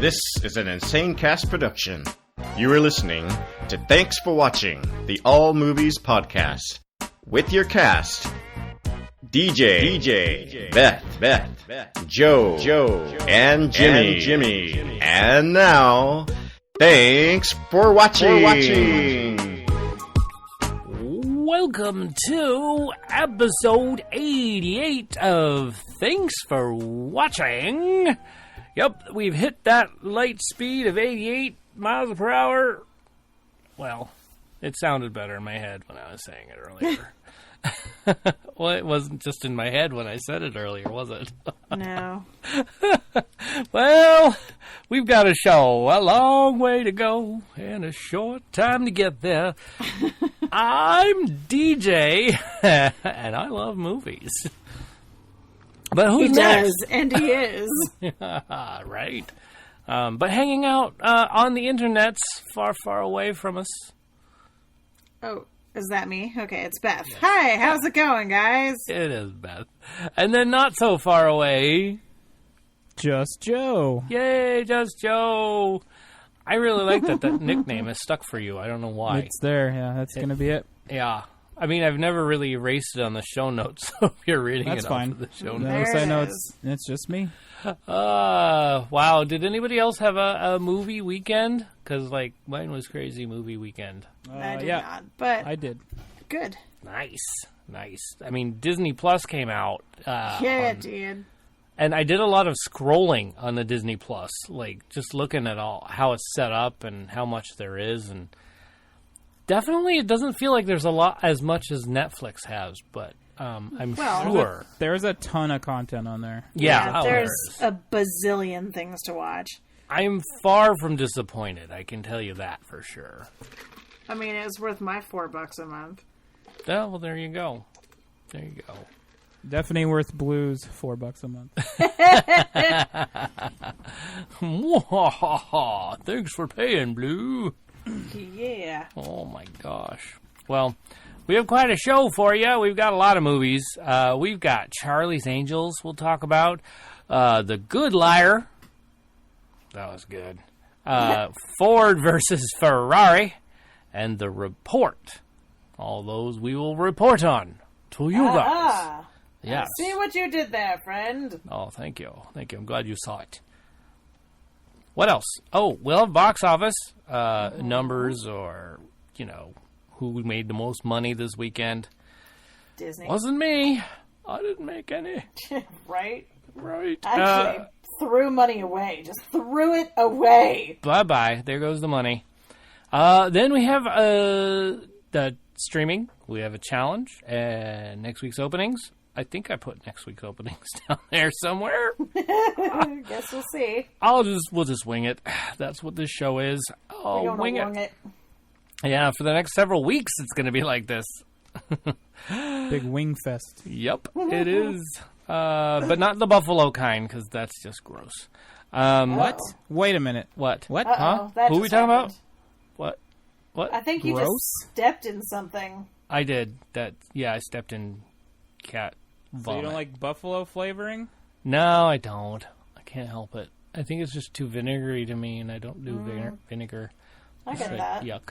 This is an Insane Cast production. You are listening to Thanks for Watching, the All Movies Podcast. With your cast, DJ, Beth, Joe, and Jimmy. And now, thanks for watching. Welcome to episode 88 of Thanks for Watching. Yep, we've hit that light speed of 88 miles per hour. Well, it sounded better in my head when I was saying it earlier. Well, it wasn't just in my head when I said it earlier, was it? No. Well, we've got a show, a long way to go, and a short time to get there. I'm DJ, and I love movies. But who's next? Does, and he is. Right. But hanging out on the internet's far, far away from us. Oh, is that me? Okay, it's Beth. Yes. Hi, how's it going, guys? It is Beth. And then not so far away. Just Joe. Yay, Just Joe. I really like that nickname is stuck for you. I don't know why. It's there, yeah. That's going to be it. Yeah. I mean, I've never really erased it on the show notes, so if you're reading that's it fine. off of the show notes. There I know it it's just me. Wow. Did anybody else have a movie weekend? Because, mine was crazy movie weekend. I did not, but... I did. Good. Nice. I mean, Disney Plus came out. Yeah, it did. And I did a lot of scrolling on the Disney Plus, just looking at how it's set up and how much there is, and definitely it doesn't feel like there's as much as Netflix has, but I'm sure. There's a ton of content on there. Yeah, there's a bazillion things to watch. I'm far from disappointed, I can tell you that for sure. I mean, it's worth my $4 a month. Oh, well, there you go. Definitely worth Blue's $4 a month. Thanks for paying, Blue. Yeah. Oh, my gosh. Well, we have quite a show for you. We've got a lot of movies. We've got Charlie's Angels we'll talk about. The Good Liar. That was good. Ford versus Ferrari. And The Report. All those we will report on to you guys. Yes. I see what you did there, friend. Oh, thank you. I'm glad you saw it. What else? Oh, we'll have box office numbers, or, who made the most money this weekend. Disney. Wasn't me. I didn't make any. Right. Actually, threw money away. Just threw it away. Bye-bye. There goes the money. Then we have the streaming. We have a challenge. And next week's openings. I think I put next week's openings down there somewhere. Guess we'll see. We'll just wing it. That's what this show is. Oh, wing it. Yeah, for the next several weeks, it's going to be like this. Big wing fest. Yep, it is. But not the buffalo kind, because that's just gross. What? Wait a minute. What? Uh-oh, huh? Who are we talking about? What? I think you just stepped in something. I did. I stepped in cat vomit. So you don't like buffalo flavoring? No, I don't. I can't help it. I think it's just too vinegary to me, and I don't do vinegar. I get that. Yuck.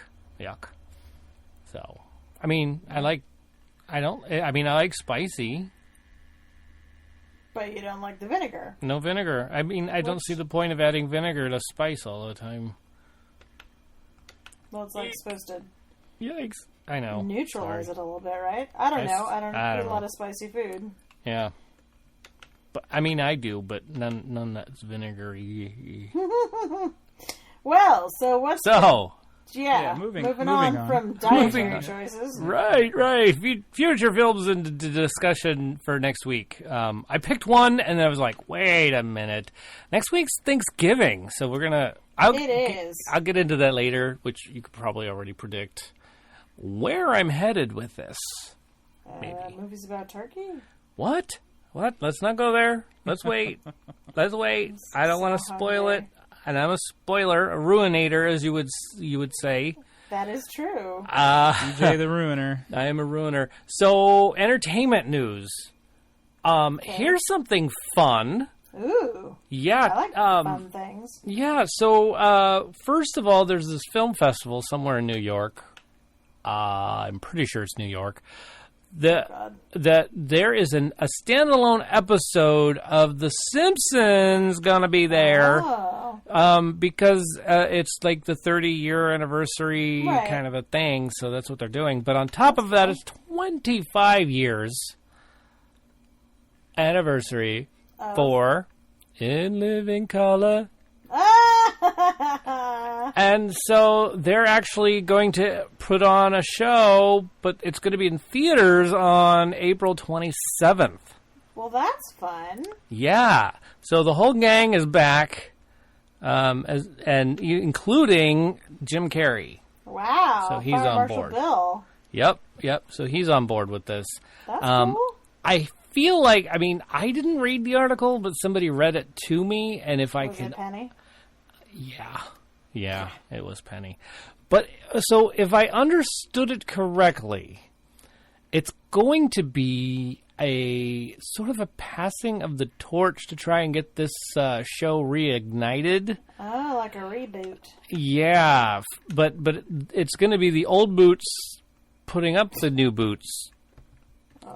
So, I mean, I like spicy. But you don't like the vinegar. No vinegar. I mean, I don't see the point of adding vinegar to spice all the time. Well, it's supposed to... Yikes. I know. Neutralize it a little bit, right? I don't know. I don't eat a lot of spicy food. Yeah. But I mean, I do, but none that's vinegary. Well, so what's... moving on from dietary choices. Right. Future films into discussion for next week. I picked one, and then I was like, wait a minute. Next week's Thanksgiving, so we're going to... I'll get into that later, which you could probably already predict where I'm headed with this. Maybe. Movies about turkey? What? Let's not go there. Let's wait. I don't want to spoil it. And I'm a spoiler, a ruinator, as you would say. That is true. DJ the Ruiner. I am a ruiner. So, entertainment news. Here's something fun. Ooh. Yeah. I like fun things. Yeah, so first of all, there's this film festival somewhere in New York. I'm pretty sure it's New York. That there is a standalone episode of The Simpsons gonna be there. Because it's like the 30-year anniversary kind of a thing, so that's what they're doing. But on top of that, it's 25 years anniversary for In Living Color. And so they're actually going to put on a show, but it's going to be in theaters on April 27th. Well, that's fun. Yeah. So the whole gang is back, including Jim Carrey. Wow. So he's Fire on Marshal board. Bill. Yep. So he's on board with this. That's cool. I feel like, I mean, I didn't read the article, but somebody read it to me, and if I Was can... it Penny? Yeah, it was Penny. But, so, if I understood it correctly, it's going to be a sort of a passing of the torch to try and get this show reignited. Oh, like a reboot. Yeah, but it's going to be the old boots putting up the new boots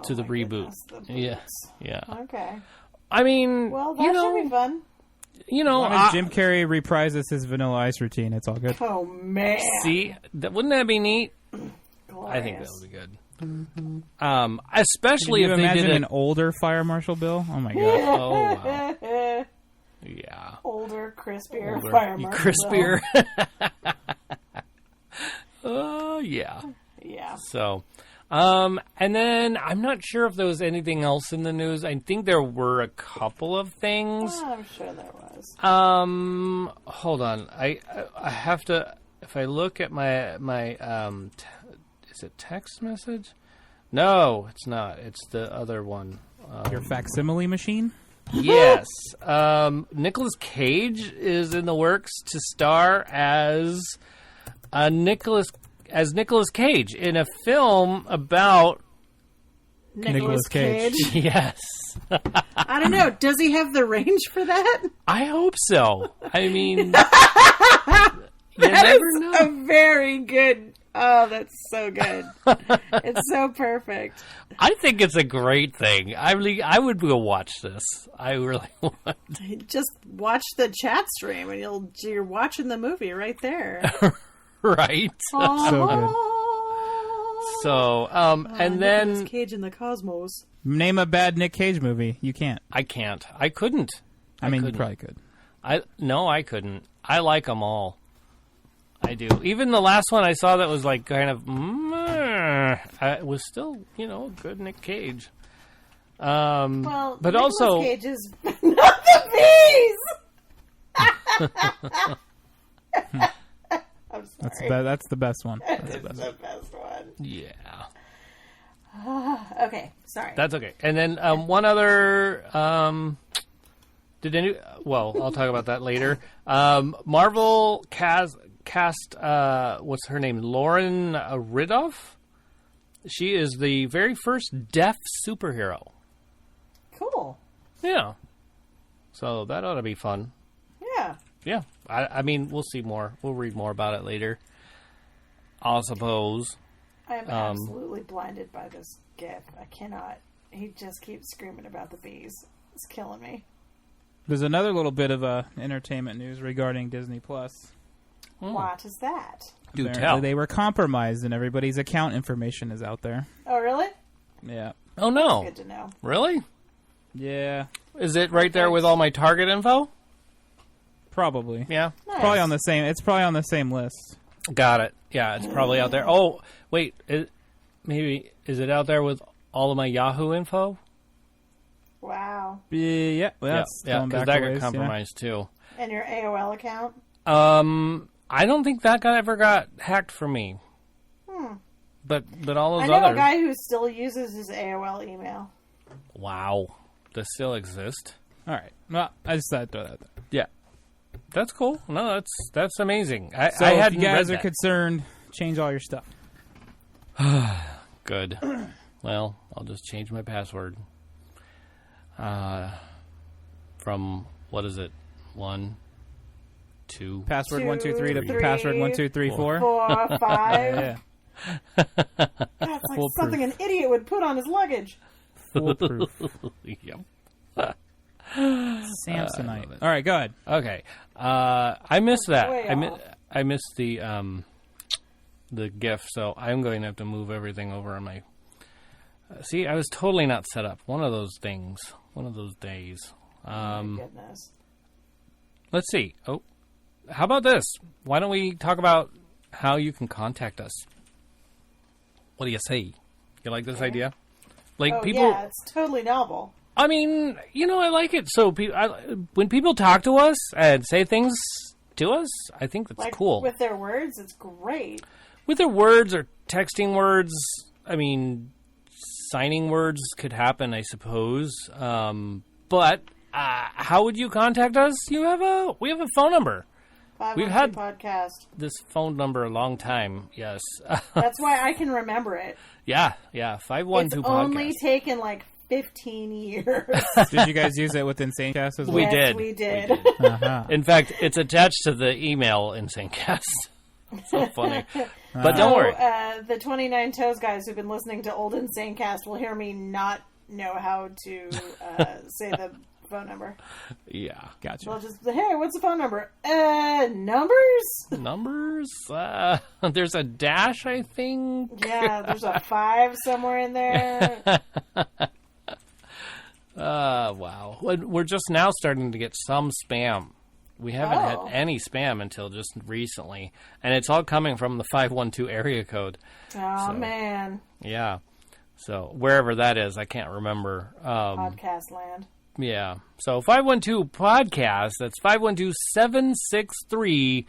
to the reboot. Goodness, Yeah. Okay. I mean, Well, that should be fun. You know, as long as Jim Carrey reprises his Vanilla Ice routine, it's all good. Oh, man. See, wouldn't that be neat? Glorious. I think that would be good. Especially Can you if they imagine did an older Fire Marshal Bill? Oh my god! Oh wow! Yeah, older, crispier Fire Marshal crispier. Oh yeah. Yeah. So, and then I'm not sure if there was anything else in the news. I think there were a couple of things. Oh, I'm sure there was. Hold on. I have to. If I look at my is it text message? No, it's not. It's the other one. Your facsimile machine? Yes. Nicolas Cage is in the works to star as Nicolas Cage in a film about Nicolas Cage. Yes. I don't know. Does he have the range for that? I hope so. I mean, That is a very good. Oh, that's so good. It's so perfect. I think it's a great thing. I would go watch this. I really would. Just watch the chat stream, and you're watching the movie right there. Right. So good. So, and then Nicolas Cage in the Cosmos. Name a bad Nick Cage movie. You can't. I can't. I couldn't. I mean, couldn't. you probably could. I couldn't. I like them all. I do. Even the last one I saw that was like kind of, it was still, good Nick Cage. Well, but Nicolas also Cage is not the bees. I'm sorry. That's the best one. That's the best one. yeah. Okay, sorry. That's okay. And then one other. I'll talk about that later. Marvel cast. What's her name? Lauren Ridloff. She is the very first deaf superhero. Cool. Yeah. So that ought to be fun. Yeah. Yeah. I mean, we'll see more. We'll read more about it later. I suppose. I'm absolutely blinded by this gif. I cannot. He just keeps screaming about the bees. It's killing me. There's another little bit of entertainment news regarding Disney Plus. What is that? Do Apparently tell. They were compromised, and everybody's account information is out there. Oh, really? Yeah. Oh no. Good to know. Really? Yeah. Is it right there with all my Target info? Probably. Yeah. Nice. Probably on the same. It's probably on the same list. Got it. Yeah, it's probably out there. Oh, wait. Is it out there with all of my Yahoo info? Wow. Yeah. Well, that's yeah, going because back that a ways, got compromised too. And your AOL account? I don't think that ever got hacked for me. But all I those know others. a guy who still uses his AOL email. Wow, does still exist? All right. Well, I just thought I'd throw that out there. Yeah, that's cool. No, that's amazing. So I if hadn't you guys read are that. concerned, change all your stuff. Good. Well, I'll just change my password. For from, what is it, 1, 2... Password 1 2 3 to 3, password 1 2 3 4. 4, 5. Yeah. That's like something an idiot would put on his luggage. Foolproof. Yep. Samsonite. All right, go ahead. Okay. I missed that. Way off. I missed the GIF, so I'm going to have to move everything over on my... see, I was totally not set up. One of those things. One of those days. Oh, my goodness. Let's see. Oh, how about this? Why don't we talk about how you can contact us? What do you say? You like this idea? Like people... yeah, it's totally novel. I mean, I like it. So when people talk to us and say things to us, I think that's cool. With their words, it's great. With their words or texting words, I mean, signing words could happen, I suppose. But how would you contact us? We have a phone number. We've had podcast. This phone number a long time. Yes. That's why I can remember it. Yeah. 512 It's podcast. only taken 15 years. Did you guys use it with Insane Cast as well? Yes, we did. Uh-huh. In fact, it's attached to the email Insane Cast. So funny. But don't worry. The 29 Toes guys who've been listening to old Insane Cast will hear me not know how to say the phone number. Yeah. Gotcha. They'll just, hey, what's the phone number? Numbers? Numbers? There's a dash, I think. Yeah, there's a 5 somewhere in there. Wow. We're just now starting to get some spam. We haven't had any spam until just recently. And it's all coming from the 512 area code. Oh, man. Yeah. So wherever that is, I can't remember. Podcast land. Yeah. So 512 podcast, that's 512-763.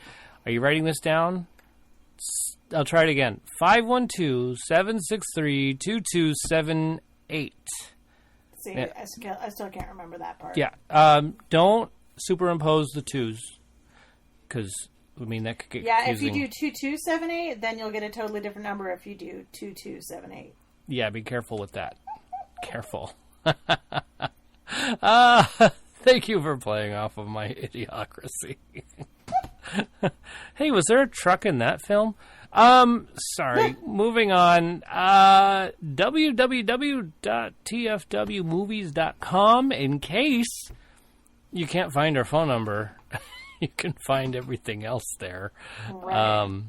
Are you writing this down? I'll try it again. 512-763-2278. See, Yeah. I still can't remember that part. Yeah. Don't superimpose the 2s, because, that could get confusing. If you do 2278, then you'll get a totally different number if you do 2278. Yeah, be careful with that. Careful. Thank you for playing off of my idiocracy. Hey, was there a truck in that film? Sorry. Moving on. www.tfwmovies.com. In case you can't find our phone number, you can find everything else there. Right.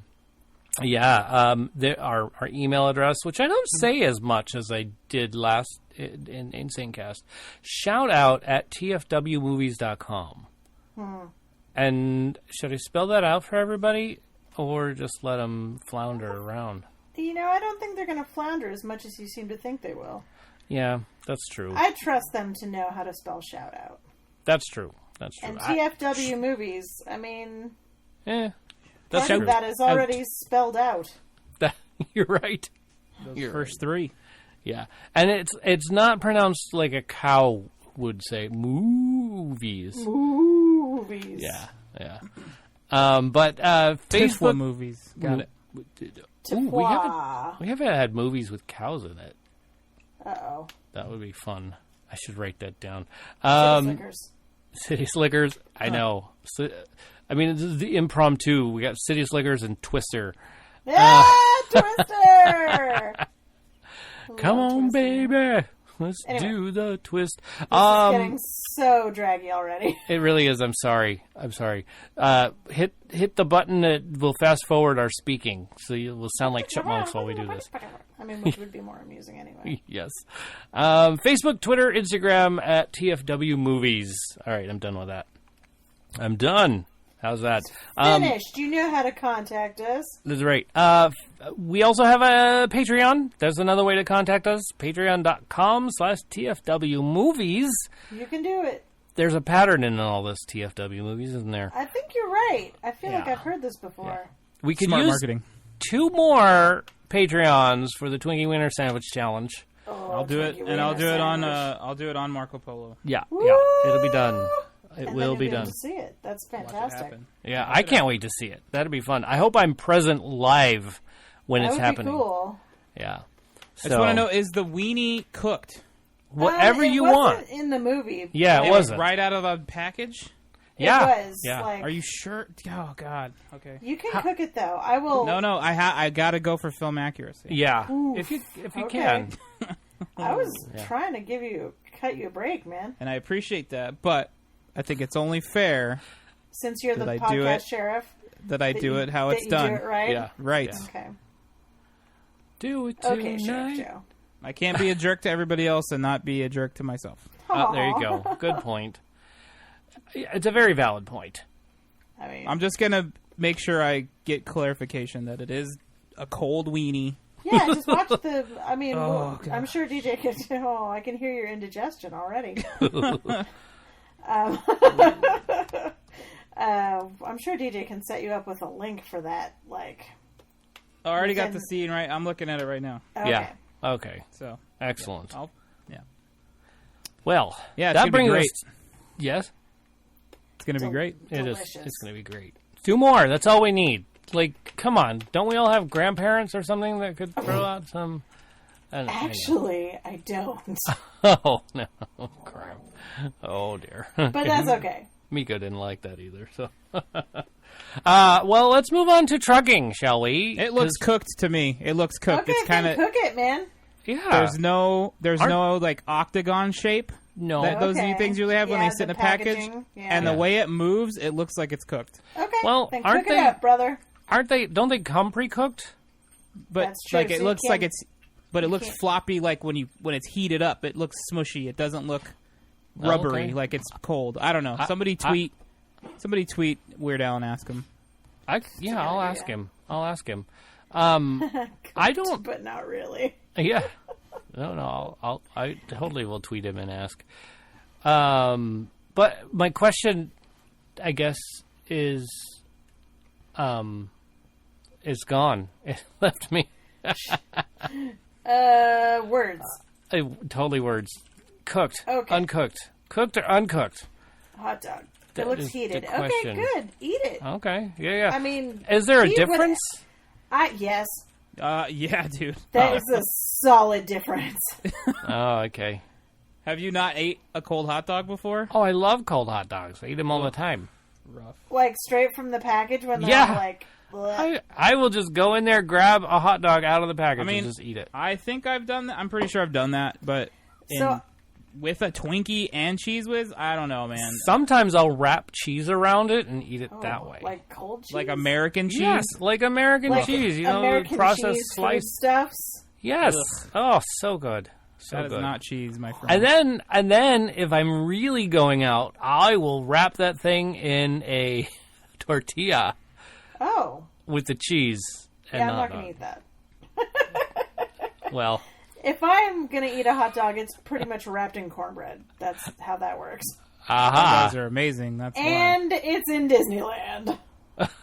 Our email address, which I don't say as much as I did last in Insane Cast. Shout out at tfwmovies.com. And should I spell that out for everybody, or just let them flounder around? I don't think they're going to flounder as much as you seem to think they will. Yeah, that's true. I trust them to know how to spell shout out. That's true. And TFW movies, that's part of that is already spelled out. You're right. Those first 3. Yeah, and it's not pronounced like a cow would say. Movies. Movies. Yeah. But Facebook movies. Got it. We haven't had movies with cows in it. Uh-oh. That would be fun. I should write that down. City Slickers. City Slickers. I know. So, this is the impromptu. We got City Slickers and Twister. Yeah, Twister! Come on, baby. Let's do the twist. This is getting so draggy already. It really is. I'm sorry. Hit the button that will fast forward our speaking, so we'll sound like chipmunks while we do this. Which would be more amusing anyway. Yes. Facebook, Twitter, Instagram at TFW Movies. All right, I'm done with that. I'm done. How's that? Finished. You know how to contact us. That's right. We also have a Patreon. There's another way to contact us. Patreon.com/TFW Movies. You can do it. There's a pattern in all this TFW Movies, isn't there? I think you're right. I feel like I've heard this before. Yeah. We could Smart use marketing. 2 more Patreons for the Twinkie Wiener Sandwich Challenge. Oh, I'll do it, and I'll do it on Marco Polo. Yeah, it'll be done. It will be done. To see it. That's fantastic. Yeah, I can't wait to see it. That'll be fun. I hope I'm present live when it's happening. That would be cool. Yeah. I just want to know, is the weenie cooked? whatever you want. In the movie. Yeah, it wasn't. Right out of a package? Yeah. It was. Yeah. Like, Are you sure? Oh, God. Okay. you can cook it, though. I will... No, I got to go for film accuracy. Yeah. Oof, if you okay. can. I was trying to cut you a break, man. And I appreciate that, but I think it's only fair Since you're the Did I do podcast it? sheriff. that I do it how that it's you done. do it right? Yeah. Right. Yeah. Okay. Do it tonight. Okay, Sheriff Joe. I can't be a jerk to everybody else and not be a jerk to myself. Oh, there you Aw. go. Good point. It's a very valid point. I mean, I'm just going to make sure I get clarification that it is a cold weenie. yeah, just watch the... I mean, Oh, I'm sure DJ can... Oh, I can hear your indigestion already. I'm sure DJ can set you up with a link for that, like... I already got Then- the scene right. I'm looking at it right now. Okay. Yeah. Okay. So, Excellent. yeah. Well, Yeah, it's that gonna be brings great. us... Yes? It's going to be great. It is. Delicious. It's going to be great. 2 more. That's all we need. Like, come on. Don't we all have grandparents or something that could throw out some... Actually, I don't. Oh, no. Oh, crap. Oh, dear. But that's okay. Mika didn't like that either, so... well, let's move on to trucking, shall we? It looks cooked to me. It looks cooked. Okay, It's kind then of... cook it, man. Yeah. There's no like octagon shape No. that those Okay. things usually have when Yeah, they sit in the a package. packaging. Yeah. And the Yeah. way it moves, it looks like it's cooked. Okay, Well, then aren't cook it they- up, brother. Aren't they... Don't they come pre-cooked? But That's true, like so it you looks like can't- it's... But it looks can't- floppy like when it's heated up. It looks smushy. It doesn't look rubbery okay. like it's cold. I don't know. Somebody tweet Weird Al and ask him. I'll ask him. I don't... But not really. Yeah. No, I totally will tweet him and ask. But my question, I guess, is gone. It left me. Words. Totally words. Cooked. Okay. Uncooked. Cooked or uncooked? Hot dog. That It looks is the heated. Okay, question. good. Eat it. Okay. Yeah. I mean, is there a eat with- difference? Yes. Yeah, dude. That is a solid difference. Oh, okay. Have you not ate a cold hot dog before? Oh, I love cold hot dogs. I eat them all the time. Rough. Like straight from the package when they're Yeah. all like, bleh. I will just go in there, grab a hot dog out of the package, and just eat it. I think I've done that. I'm pretty sure I've done that, but So- with a Twinkie and Cheese Whiz, I don't know, man. Sometimes I'll wrap cheese around it and eat it that way. Like cold cheese? Like American cheese. Yes, like American Like cheese. You know, American processed cheese slice. stuffs. Yes. Oh, so good. So That is good. not cheese, my friend. And then, if I'm really going out, I will wrap that thing in a tortilla Oh. with the cheese. And Yeah, I'm not not going to eat that. Well, If I'm going to eat a hot dog, it's pretty much wrapped in cornbread. That's how that works. Hot aha. dogs are amazing. That's why. And it's in Disneyland.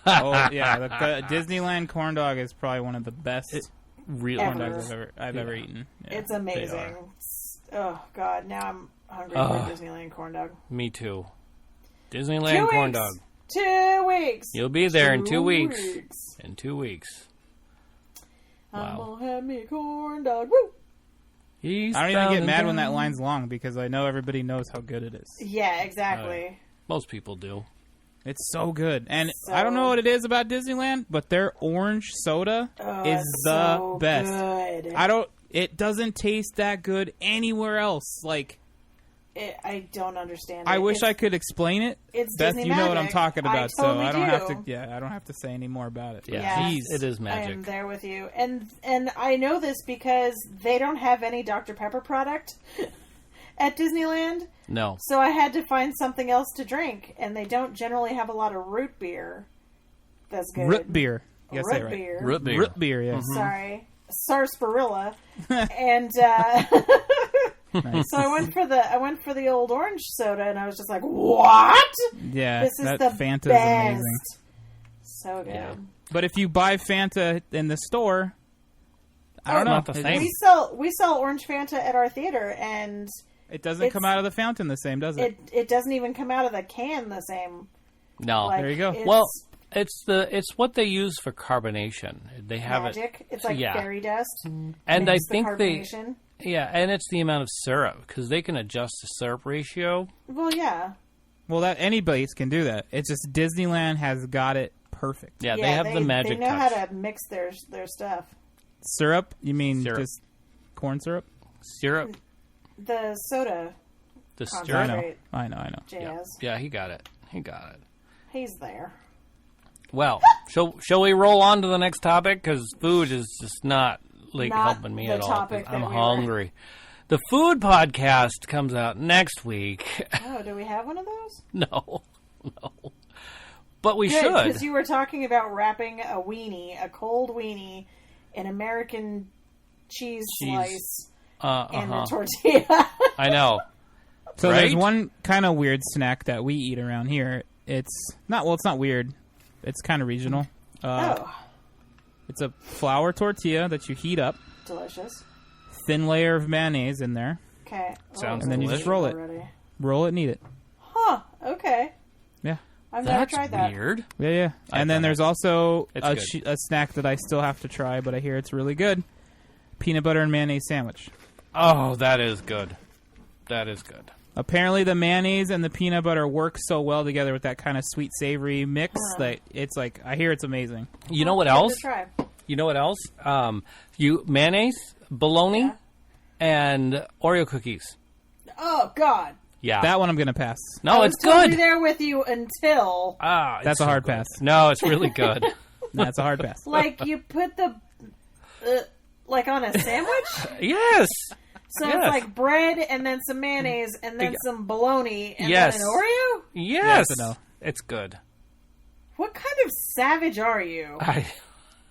Oh yeah, the Disneyland corn dog is probably one of the best Really corn Ever. dogs I've ever eaten. Yeah. It's amazing. Oh, God. Now I'm hungry for a Disneyland corn dog. Me too. Disneyland 2 corn weeks. dog. 2 weeks. You'll be there in 2 weeks. 2 weeks. In 2 weeks. I'm Wow. gonna have me a corn dog. Woo! I don't even get mad when that line's long because I know everybody knows how good it is. Yeah, exactly. Most people do. It's so good. And So- I don't know what it is about Disneyland, but their orange soda is It's the so best. Good. It doesn't taste that good anywhere else. Like, I don't understand. I it. wish It's- I could explain it. It's Beth, Disney you know what I'm magic. talking about, I so totally I don't have do. to. Yeah, I don't have to say any more about it. Yeah. Jeez. It is I magic. am there with you, and I know this because they don't have any Dr. Pepper product at Disneyland, No. so I had to find something else to drink, and they don't generally have a lot of root beer. That's good. Root beer. Yes, Root right. beer. Root beer. Root beer. Yes. Sorry, sarsaparilla, and Nice. so I went for the old orange soda, and I was just like, what? Yeah, This is that the Fanta's best. amazing. So good. Yeah. But if you buy Fanta in the store, I don't know. not the same. We sell orange Fanta at our theater, and It doesn't come out of the fountain the same, does it? it doesn't even come out of the can the same. No. Like, There you go. it's Well, it's what they use for carbonation. They have magic. it. It's like yeah. fairy dust. And I Makes the think carbonation. Yeah, and it's the amount of syrup, because they can adjust the syrup ratio. Well, yeah. Well, that any place can do that. It's just Disneyland has got it perfect. Yeah, they have the magic They know touch. how to mix their stuff. Syrup? You mean Syrup. just corn syrup? Syrup. The soda The I syrup. know. Great. I know. jazz. Yeah, he got it. He got it. He's there. Well, shall we roll on to the next topic? Because food is just not helping me the at all. topic I'm that we hungry. The food podcast comes out next week. Oh, do we have one of those? No. But we Good, should. because you were talking about wrapping a cold weenie, an American cheese slice, and a tortilla. I know. So Right? there's one kind of weird snack that we eat around here. It's not weird. It's kind of regional. It's a flour tortilla that you heat up. Delicious. Thin layer of mayonnaise in there. Okay. Sounds And then you delicious. just roll it. Already. Roll it and eat it. Huh. Okay. Yeah. I've never That's tried that. weird. Yeah. I've And then done there's it. also It's a snack that I still have to try, but I hear it's really good. Peanut butter and mayonnaise sandwich. Oh, that is good. That is good. Apparently the mayonnaise and the peanut butter work so well together with that kind of sweet savory mix that it's like, I hear it's amazing. You know what Give it a else? try. You know what else? Mayonnaise, bologna, Yeah. and Oreo cookies. Oh God. Yeah. That one I'm going to pass. No, I it's was totally good. there with you until Ah, it's That's a so hard good. pass. No, it's really good. That's a hard pass. like you put the like on a sandwich. Yes. So Yes. it's like bread and then some mayonnaise and then some bologna and Yes. then an Oreo? Yes. Yes or no? It's good. What kind of savage are you?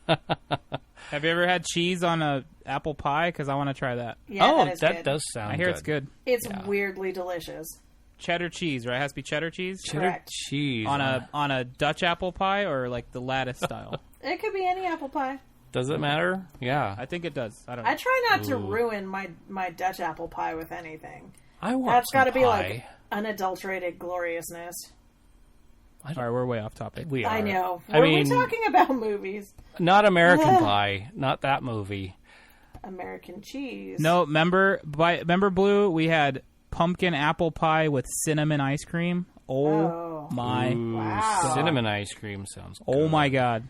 Have you ever had cheese on a apple pie? Because I want to try that. Yeah, that is good. does sound I hear good. it's good. It's weirdly delicious. Cheddar cheese, right? It has to be cheddar cheese Cheddar Correct. cheese. on a Dutch apple pie or like the lattice style. It could be any apple pie. Does it matter? Yeah. I think it does. I don't know. I try not to ruin my Dutch apple pie with anything. I want That's some got to be pie. like unadulterated gloriousness. All right, we're way off topic. We are. I know. I Were mean, we talking about movies? not American Pie. Not that movie. American cheese. No, remember Blue? We had pumpkin apple pie with cinnamon ice cream. Oh my! Ooh, Wow. Cinnamon ice cream sounds good. Oh my God!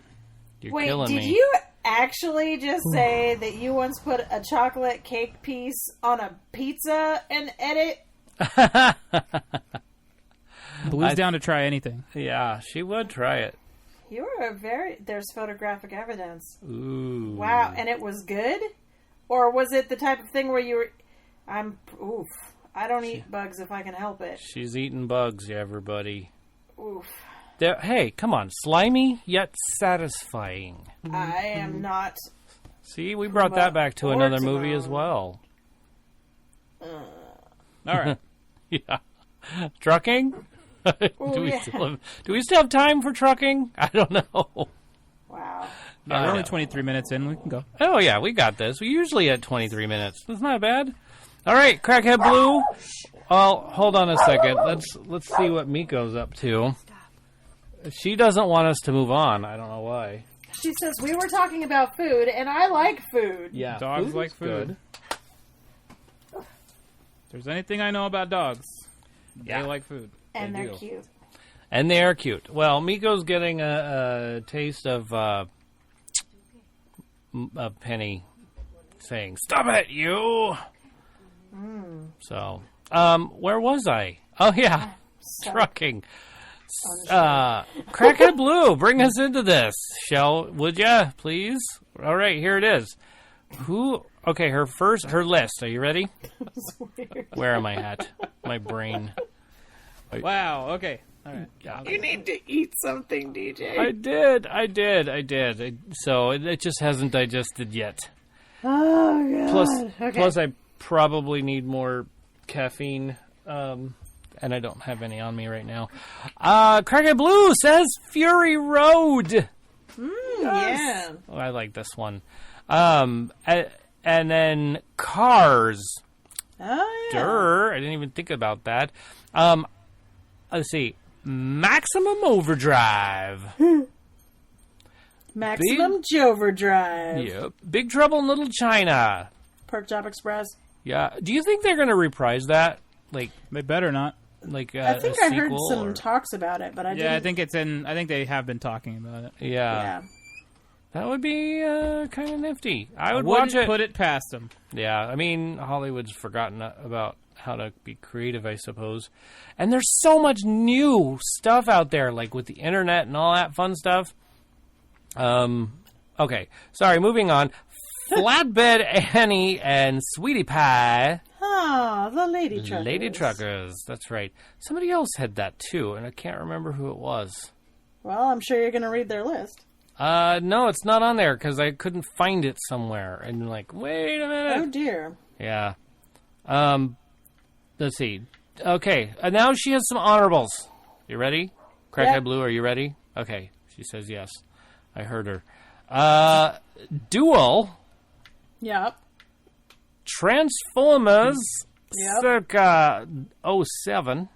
You're Wait, killing did me. you actually just say that you once put a chocolate cake piece on a pizza and ate it? Blue's down to try anything. Yeah, she would try it. You were there's photographic evidence. Ooh. Wow, and it was good? Or was it the type of thing where you were, I don't eat bugs if I can help it. She's eating bugs, everybody. Oof. Hey, come on. Slimy, yet satisfying. I am not. See, we brought that back to Or another movie as Timon. well. All right. Yeah. Trucking? Ooh, yeah. Do we still have time for trucking? I don't know. Wow. We're only 23 minutes in. We can go. Oh, yeah, we got this. We usually at 23 minutes. That's not bad. All right, Crackhead Blue. Well, hold on a second. Let's see what Miko's up to. She doesn't want us to move on. I don't know why. She says, we were talking about food, and I like food. Yeah, Dogs food like is food. good. If there's anything I know about dogs, Yeah. they like food. And They they're do. cute. And they are cute. Well, Miko's getting a taste of a Penny saying, "Stop it, you!" So, where was I? Oh, yeah. Trucking. Crackhead Blue, bring us into this, would ya, please? All right, here it is. Okay, her list. Are you ready? Where am I at? My brain. Wow. Okay. All right. Yeah. You need to eat something, DJ. I did. So it just hasn't digested yet. Oh, God. Plus I probably need more caffeine, and I don't have any on me right now. Crackhead Blue says Fury Road. Yeah. Oh, I like this one. And then Cars. Oh, yeah. Durr. I didn't even think about that. Let's see. Maximum Overdrive. Maximum Joverdrive. Yep. Big Trouble in Little China. Pork Chop Express. Yeah. Do you think they're going to reprise that? Like, They better not. like I think I heard some or... talks about it, but I didn't. Yeah, I think it's in. I think they have been talking about it. Yeah. That would be kind of nifty. I would Wouldn't watch it. put it past them. Yeah, I mean, Hollywood's forgotten about how to be creative, I suppose. And there's so much new stuff out there, like with the internet and all that fun stuff. Okay, sorry, moving on. Flatbed Annie and Sweetie Pie. Oh, the Lady Truckers. Lady Truckers, that's right. Somebody else had that too, and I can't remember who it was. Well, I'm sure you're going to read their list. No, it's not on there because I couldn't find it somewhere. And like, wait a minute. Oh, dear. Yeah. Let's see. Okay, now she has some honorables. You ready? Crackhead Blue, are you ready? Okay, she says yes. I heard her. Duel. Yep. Transformers. Yep. Circa 07.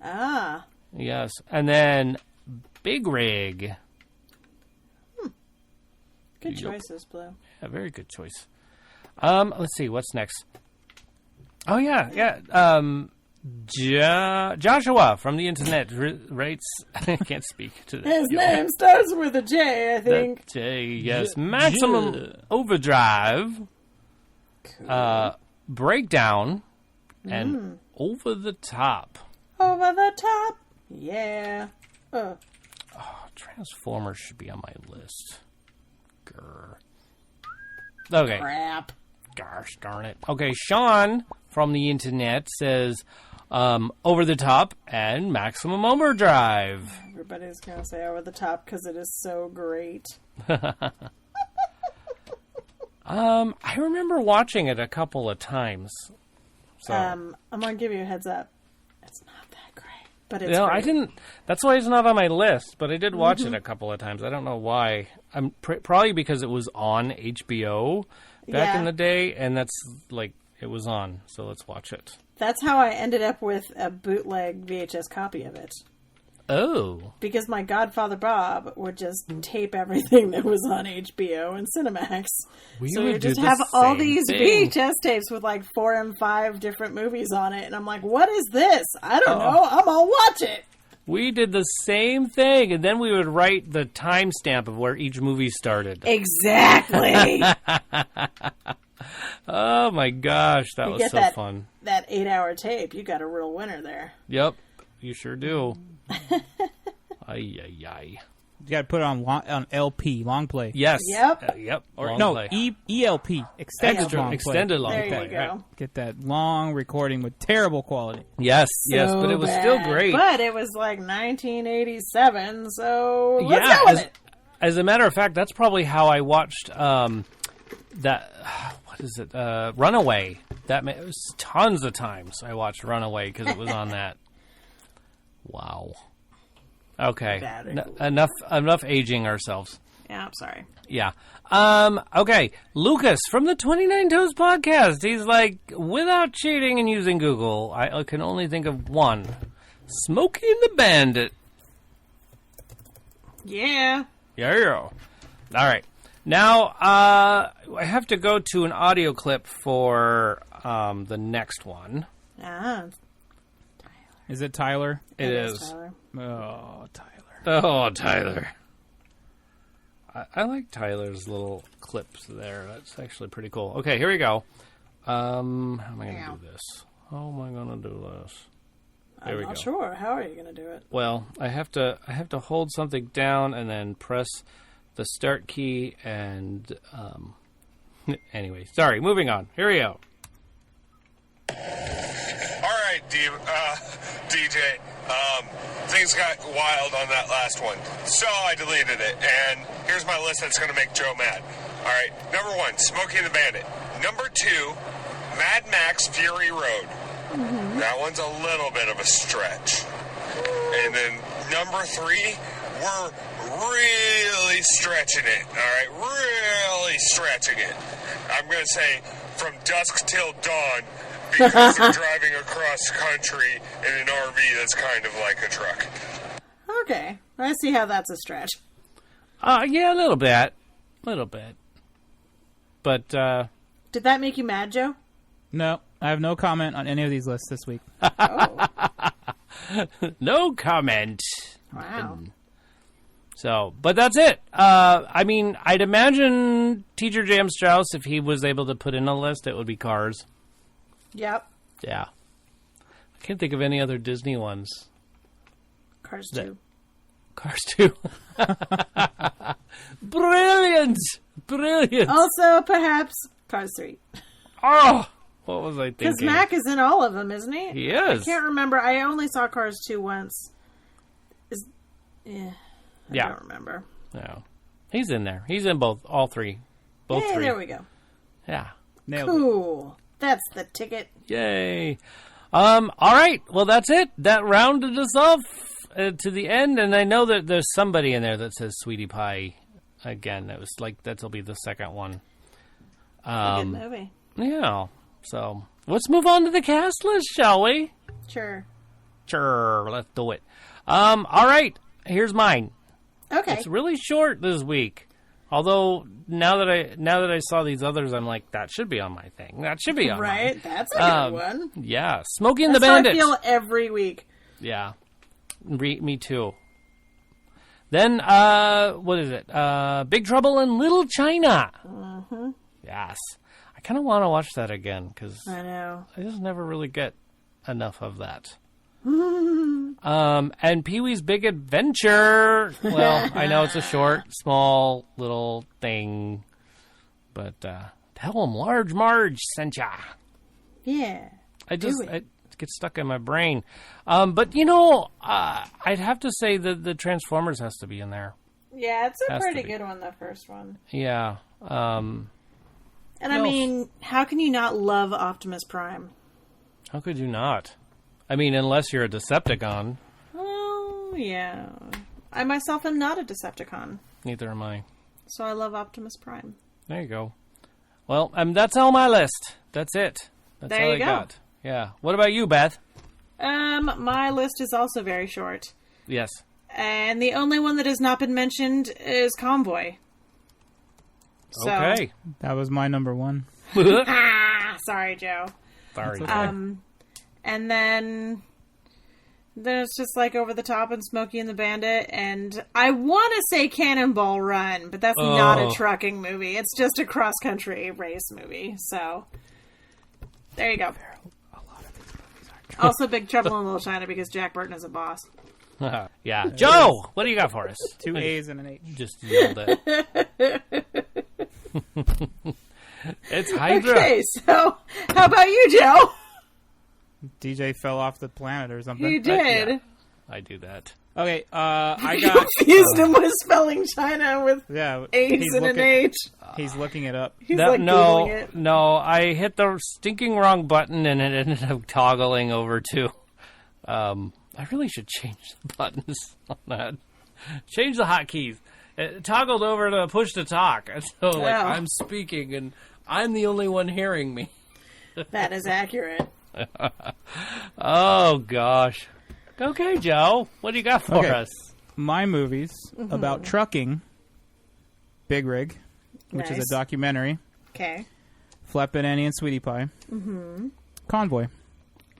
Ah. Yes. And then Big Rig. Good choices, Blue. Yeah, very good choice. Let's see, what's next? Oh, yeah. Joshua from the internet writes... I can't speak to that. His name starts with a J, I think. J, yes. Maximum Overdrive. Cool. Breakdown. And Over the Top. Over the Top. Yeah. Oh, Transformers should be on my list. Grr. Okay. Crap. Gosh darn it. Okay, Sean from the internet says Over the Top and Maximum Overdrive. Everybody's going to say Over the Top because it is so great. I remember watching it a couple of times. So. I'm going to give you a heads up. It's not that great, but it's No, great. I didn't. That's why it's not on my list, but I did watch it a couple of times. I don't know why. I'm probably because it was on HBO back in the day, and that's like it was on. So let's watch it. That's how I ended up with a bootleg VHS copy of it. Oh. Because my godfather Bob would just tape everything that was on HBO and Cinemax. So we would just have all these VHS tapes with like 4 and 5 different movies on it. And I'm like, what is this? I don't know. I'm going to watch it. We did the same thing, and then we would write the timestamp of where each movie started. Exactly. Oh my gosh, that was so fun. That 8-hour tape, you got a real winner there. Yep, you sure do. Ay, ay, ay. You got to put it on LP, long play. Yes. Yep. Yep. Or long no, play. ELP, extended long play. Extended long There play. you go. Right. Get that long recording with terrible quality. Yes, yes, So but it was bad. still great. But it was like 1987, so let's go with it. As a matter of fact, that's probably how I watched that. What is it? Runaway. It was tons of times I watched Runaway because it was on that. Wow. Okay. Enough aging ourselves. Yeah, I'm sorry. Yeah. Okay. Lucas from the 29 Toes podcast. He's like, without cheating and using Google, I can only think of one. Smokey and the Bandit. Yeah. Yeah. All right. Now, I have to go to an audio clip for the next one. Ah. Is it Tyler? It is. Tyler. Oh, Tyler. Oh, Tyler. I like Tyler's little clips there. That's actually pretty cool. Okay, here we go. How am I going to do this? How am I going to do this? There we go. I'm not sure. How are you going to do it? Well, I have to hold something down and then press the start key and anyway, sorry, moving on. Here we go. All right, DJ. Things got wild on that last one, so I deleted it. And here's my list that's going to make Joe mad. All right, number 1, Smokey and the Bandit. Number 2, Mad Max Fury Road. Mm-hmm. That one's a little bit of a stretch. And then number 3, we're really stretching it. All right, really stretching it. I'm going to say From Dusk Till Dawn, because they're driving across country in an RV that's kind of like a truck. Okay. I see how that's a stretch. Yeah, a little bit. But, Did that make you mad, Joe? No, I have no comment on any of these lists this week. Oh. No comment. Wow. So, but that's it. I mean, I'd imagine Teacher Jam Strauss, if he was able to put in a list, it would be Cars. Yep. Yeah. I can't think of any other Disney ones. Cars 2. Cars 2. Brilliant! Brilliant! Also, perhaps, Cars 3. Oh! What was I thinking? Because Mac is in all of them, isn't he? He is. I can't remember. I only saw Cars 2 once. I don't remember. No. He's in there. He's in all three. Both three. There we go. Yeah. Nailed Cool. That's the ticket. Yay. All right. Well, that's it. That rounded us off to the end. And I know that there's somebody in there that says Sweetie Pie again. It was like, that'll be the second one. A good movie. Yeah. So let's move on to the cast list, shall we? Sure. Sure. Let's do it. All right. Here's mine. Okay. It's really short this week. Although now that I saw these others, I'm like, that should be on my thing. That should be on right. mine. That's a good one. Yeah, Smokey and the That's how Bandit. I feel every week. Yeah, me too. Then what is it? Big Trouble in Little China. Mm-hmm. Yes, I kind of want to watch that again because I know I just never really get enough of that. And Pee-wee's Big Adventure. Well, I know it's a short, small, little thing, but tell 'em Large Marge sent ya. Yeah. It gets stuck in my brain. But you know, I'd have to say that the Transformers has to be in there. Yeah, it's a Has pretty to be. good one, the first one. Yeah. And I mean, how can you not love Optimus Prime? How could you not? I mean, unless you're a Decepticon. Oh, yeah. I myself am not a Decepticon, Neither am I. so I love Optimus Prime. There you go. Well, that's all my list. That's it. That's There all you I go. got. Yeah. What about you, Beth? My list is also very short. Yes. And the only one that has not been mentioned is Convoy. So, Okay. That was my number one. Sorry, Joe. Sorry. okay. And then there's just like Over the Top and Smokey and the Bandit, and I want to say Cannonball Run, but that's not a trucking movie. It's just a cross-country race movie. So there you go. Also, Big Trouble in Little China because Jack Burton is a boss. Yeah. Joe, what do you got for us? 2 A's and an H. Just yelled it. It's Hydra. Okay, so how about you, Joe? DJ fell off the planet or something. You did. Yeah. I do that. Okay, I You got... confused him with spelling China with Yeah, A's and an H. He's looking it up. He's like Googling it. No, I hit the stinking wrong button and it ended up toggling over to. I really should change the buttons on that. Change the hotkeys. It toggled over to push to talk. And so, like, Oh. I'm speaking and I'm the only one hearing me. That is accurate. Oh, gosh. Okay, Joe. What do you got for Okay. us? My movies about trucking, Big Rig, which is Nice. a documentary, Okay. Flatbed Annie and Sweetie Pie, Convoy,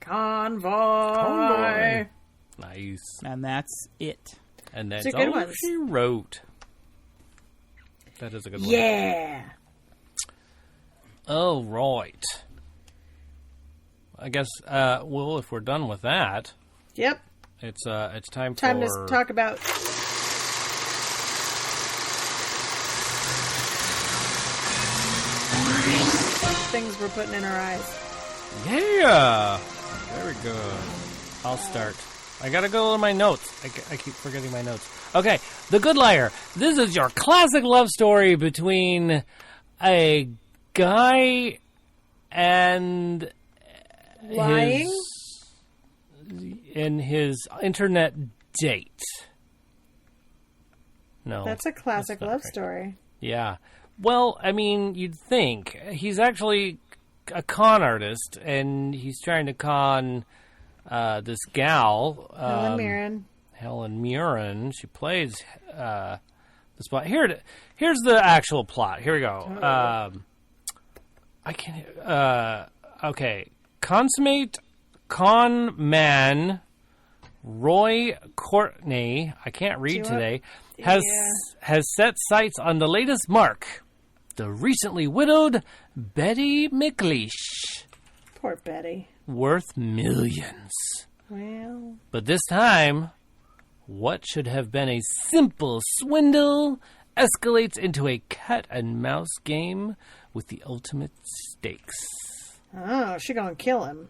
Convoy. Nice. and that's it. And that's Those are good all ones. she wrote. That is a good one. Yeah. Oh, right. I guess, well, if we're done with that, Yep. it's time Time for... to talk about things we're putting in our eyes. Yeah! Very good. I'll start. I gotta go to my notes. I keep forgetting my notes. Okay, The Good Liar. This is your classic love story between a guy and Lying? his internet date. No. That's a classic not love right. story. Yeah. Well, I mean, you'd think. He's actually a con artist, and he's trying to con this gal. Helen Mirren. Helen Mirren. She plays the spot. Here's the actual plot. Here we go. I can't. Okay. Consummate con man Roy Courtney, I can't read today, has set sights on the latest mark, the recently widowed Betty McLeish. Poor Betty. Worth millions. Well. But this time, what should have been a simple swindle escalates into a cat-and-mouse game with the ultimate stakes. Oh, she gonna kill him.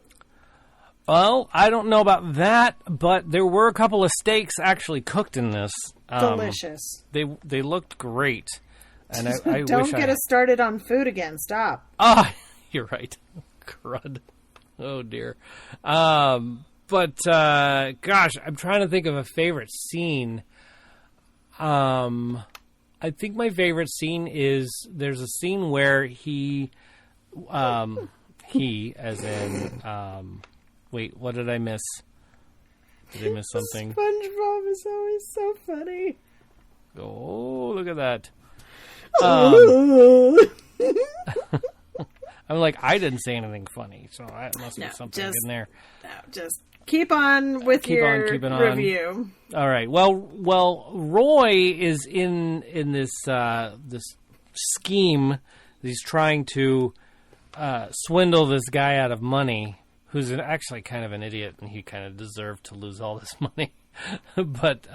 Well, I don't know about that, but there were a couple of steaks actually cooked in this. Delicious. They looked great. And I don't get us started on food again. Stop. Ah, you're right. Crud. Oh, dear. But, gosh, I'm trying to think of a favorite scene. I think my favorite scene is there's a scene where he as in, wait, what did I miss? Did I miss something? SpongeBob is always so funny. Oh, look at that. I'm like, I didn't say anything funny, so it must be something in there. No, just keep on with your review. All right. Well, Roy is in this this scheme. He's trying to swindle this guy out of money, who's actually kind of an idiot, and he kind of deserved to lose all this money. But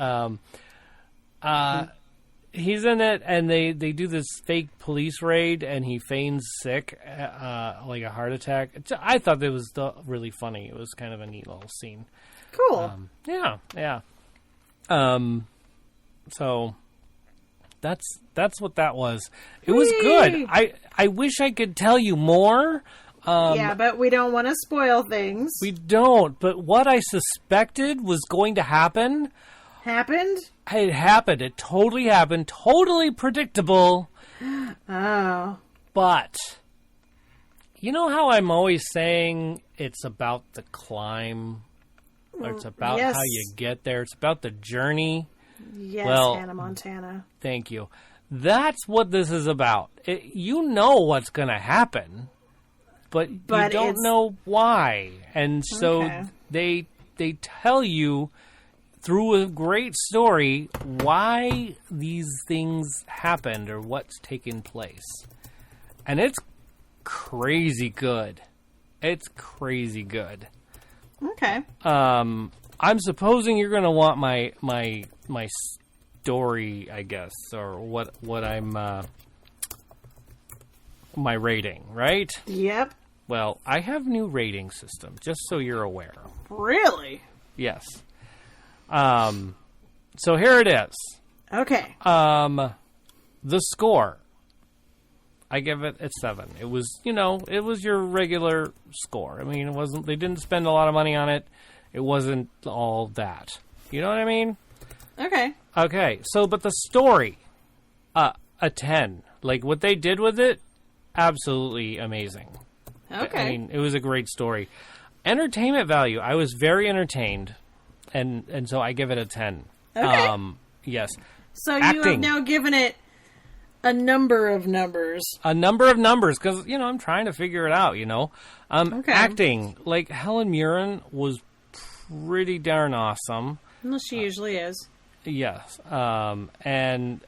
he's in it, and they do this fake police raid, and he feigns sick, like a heart attack. I thought it was really funny. It was kind of a neat little scene. Cool. Yeah. So that's what that was. It was good. I wish I could tell you more. Yeah, but we don't want to spoil things. We don't. But what I suspected was going to happen happened. It happened. It totally happened. Totally predictable. Oh. But you know how I'm always saying it's about the climb, or it's about how you get there. It's about the journey. Yes, Hannah Montana. Thank you. That's what this is about. You know what's going to happen, but you don't know why. And so they tell you through a great story why these things happened or what's taken place. And it's crazy good. It's crazy good. Okay. I'm supposing you're going to want my story, I guess, or what I'm my rating, right? Yep. Well, I have new rating system, just so you're aware. Really? Yes. So here it is. Okay. The score. I give it a 7. It was, it was your regular score. I mean, they didn't spend a lot of money on it. It wasn't all that. You know what I mean? Okay. Okay. So, but the story, a 10. Like, what they did with it, absolutely amazing. Okay. I mean, it was a great story. Entertainment value, I was very entertained, and so I give it a 10. Okay. Yes. So you have now given it a number of numbers. A number of numbers, because, I'm trying to figure it out, Okay. Acting, like Helen Mirren was pretty darn awesome. Well, she usually is. Yes. And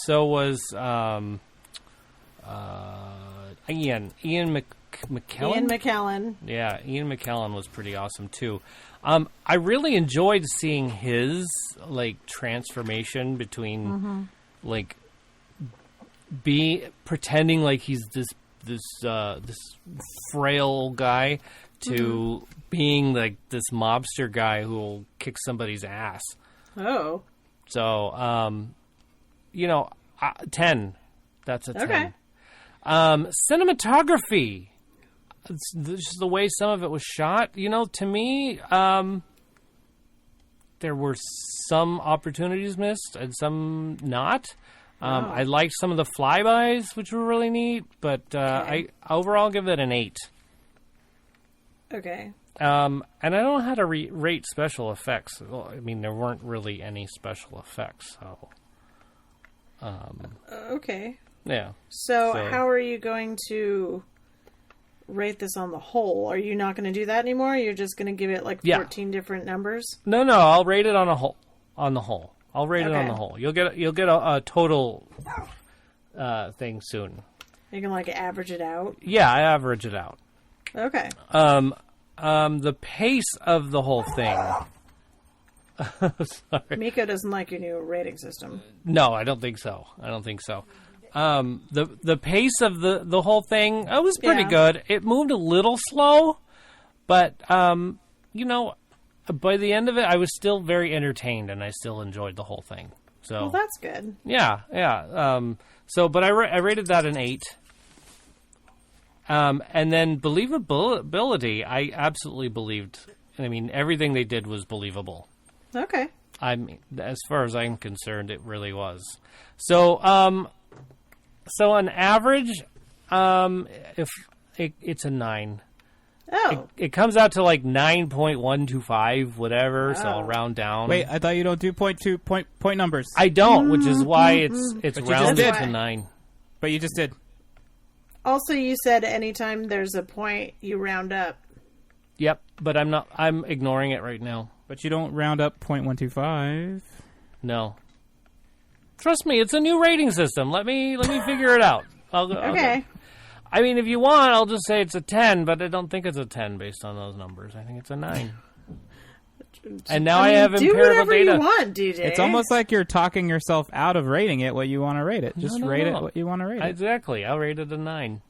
so was Ian McKellen? Ian McKellen. Yeah, Ian McKellen was pretty awesome, too. I really enjoyed seeing his, transformation between, pretending like he's this frail guy to being, this mobster guy who will kick somebody's ass. Oh. So, 10. That's a 10. Okay. Cinematography. Just the way some of it was shot, to me, there were some opportunities missed and some not. I liked some of the flybys, which were really neat, but I overall give it an 8. Okay. And I don't know how to rate special effects. Well, I mean, there weren't really any special effects, so. Okay. Yeah. So how are you going to rate this on the whole. Are you not going to do that anymore? You're just going to give it like 14 different numbers? No, I'll rate it on a whole. On the whole, I'll rate it on the whole. You'll get a total thing soon. You can like average it out. Yeah, I average it out. Okay. The pace of the whole thing. Sorry. Miko doesn't like your new rating system. No, I don't think so. The pace of the whole thing, it was pretty good. It moved a little slow, but you know, by the end of it, I was still very entertained, and I still enjoyed the whole thing. So, well, that's good. Yeah. But I rated that an 8. And then believability, I absolutely believed. I mean, everything they did was believable. Okay. I mean, as far as I'm concerned, it really was. So on average, if it's a 9. Oh. It comes out to like 9.125, whatever. So I'll round down. Wait, I thought you don't do point numbers. I don't, which is why it's rounded to 9. But you just did. Also, you said anytime there's a point, you round up. Yep, but I'm ignoring it right now. But you don't round up 0.125. No. Trust me, it's a new rating system. Let me figure it out. Okay. I mean, if you want, I'll just say it's a 10, but I don't think it's a 10 based on those numbers. I think it's a 9. And now I have empirical data. Do whatever you want, DJ. It's almost like you're talking yourself out of rating it what you want to rate it. Just rate it what you want to rate it. Exactly. I'll rate it a 9.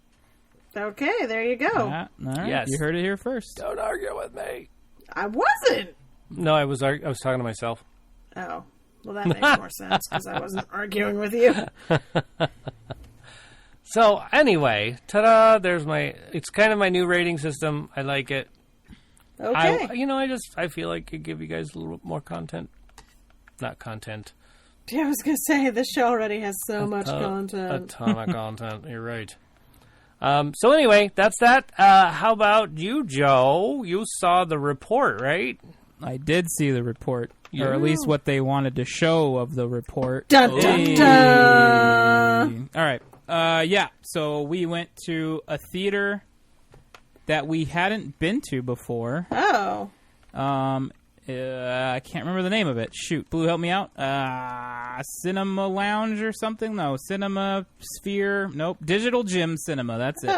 Okay, there you go. All right. Yes. You heard it here first. Don't argue with me. I wasn't. No, I was talking to myself. Oh. Well, that makes more sense because I wasn't arguing with you. So, anyway, ta-da, it's kind of my new rating system. I like it. Okay. I feel like I could give you guys a little more content. Not content. Yeah, I was going to say, this show already has so much content. A ton of content. You're right. So anyway, that's that. How about you, Joe? You saw the report, right? I did see the report. Yeah. Or at least what they wanted to show of the report. Dun, dun, dun. All right. So we went to a theater that we hadn't been to before. Oh. I can't remember the name of it. Shoot. Blue, help me out. Cinema Lounge or something? No. Cinema Sphere. Nope. Digital Gym Cinema. That's it.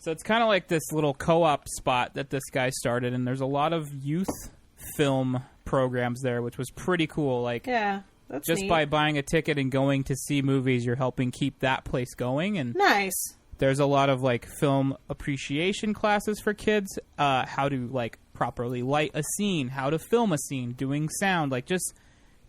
So it's kind of like this little co-op spot that this guy started, and there's a lot of youth film programs there, which was pretty cool. Like, yeah, that's just neat. By buying a ticket and going to see movies, you're helping keep that place going. And nice. There's a lot of like film appreciation classes for kids, how to like properly light a scene, how to film a scene, doing sound, like just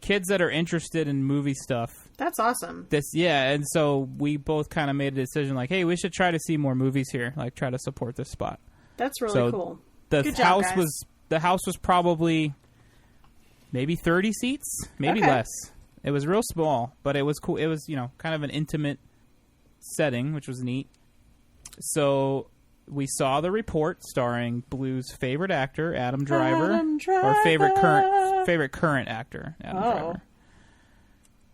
kids that are interested in movie stuff. That's awesome. And so we both kind of made a decision like, hey, we should try to see more movies here, like try to support this spot. That's really cool. The Good house job, guys. The house was probably maybe 30 seats, maybe less. It was real small, but it was cool. It was, kind of an intimate setting, which was neat. So we saw the report starring Blue's favorite actor, Adam Driver. Or favorite current actor, Adam Driver. I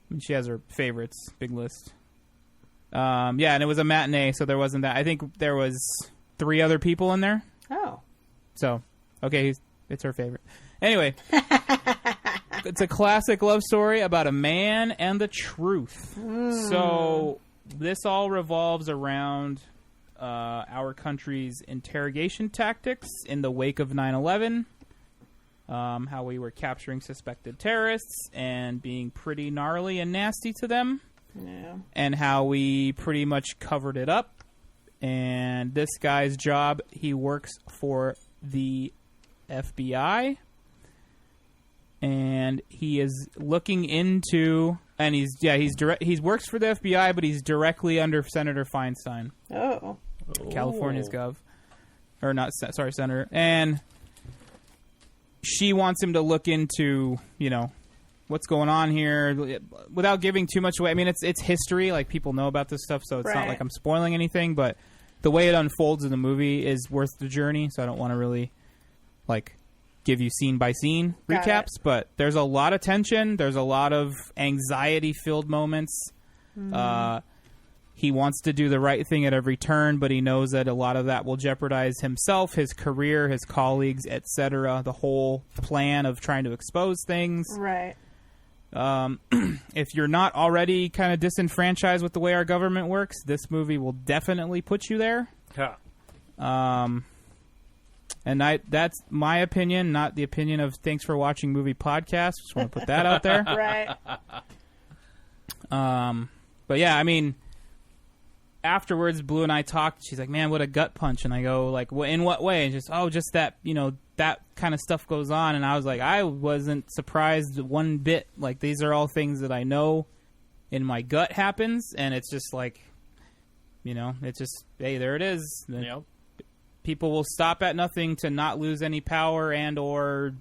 mean, she has her favorites, big list. And it was a matinee, so there wasn't that. I think there was 3 other people in there. Oh. So, okay, it's her favorite. Anyway, it's a classic love story about a man and the truth. So this all revolves around our country's interrogation tactics in the wake of 9/11. How we were capturing suspected terrorists and being pretty gnarly and nasty to them. Yeah. And how we pretty much covered it up. And this guy's job, he works for the FBI. And he is looking into, and he works for the FBI, but he's directly under Senator Feinstein. Oh. California's gov. Or not, sorry, Senator. And she wants him to look into, what's going on here without giving too much away. I mean, it's history. Like, people know about this stuff, so it's not like I'm spoiling anything. But the way it unfolds in the movie is worth the journey, so I don't want to really, give you scene-by-scene recaps. But there's a lot of tension. There's a lot of anxiety-filled moments. he wants to do the right thing at every turn, but he knows that a lot of that will jeopardize himself, his career, his colleagues, etc. The whole plan of trying to expose things. Right. If you're not already kind of disenfranchised with the way our government works, this movie will definitely put you there. Yeah. And that's my opinion, not the opinion of Thanks for Watching Movie Podcast. Just want to put that out there. Right. But yeah, I mean, afterwards, Blue and I talked. She's like, "Man, what a gut punch!" And I go, "Like, in what way?" And just, just that, that kind of stuff goes on. And I was like, I wasn't surprised one bit. Like, these are all things that I know in my gut happens, and it's just like, it's just, hey, there it is. Yep. People will stop at nothing to not lose any power and or,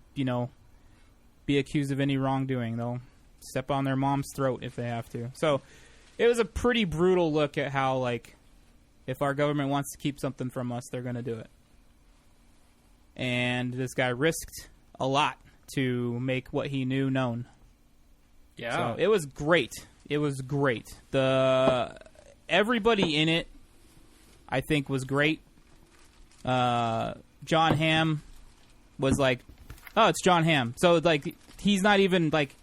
be accused of any wrongdoing. They'll step on their mom's throat if they have to. So it was a pretty brutal look at how, like, if our government wants to keep something from us, they're going to do it. And this guy risked a lot to make what he knew known. Yeah. So it was great. It was great. Everybody in it, I think, was great. John Hamm was like, oh, it's John Hamm. So, like, he's not even, like,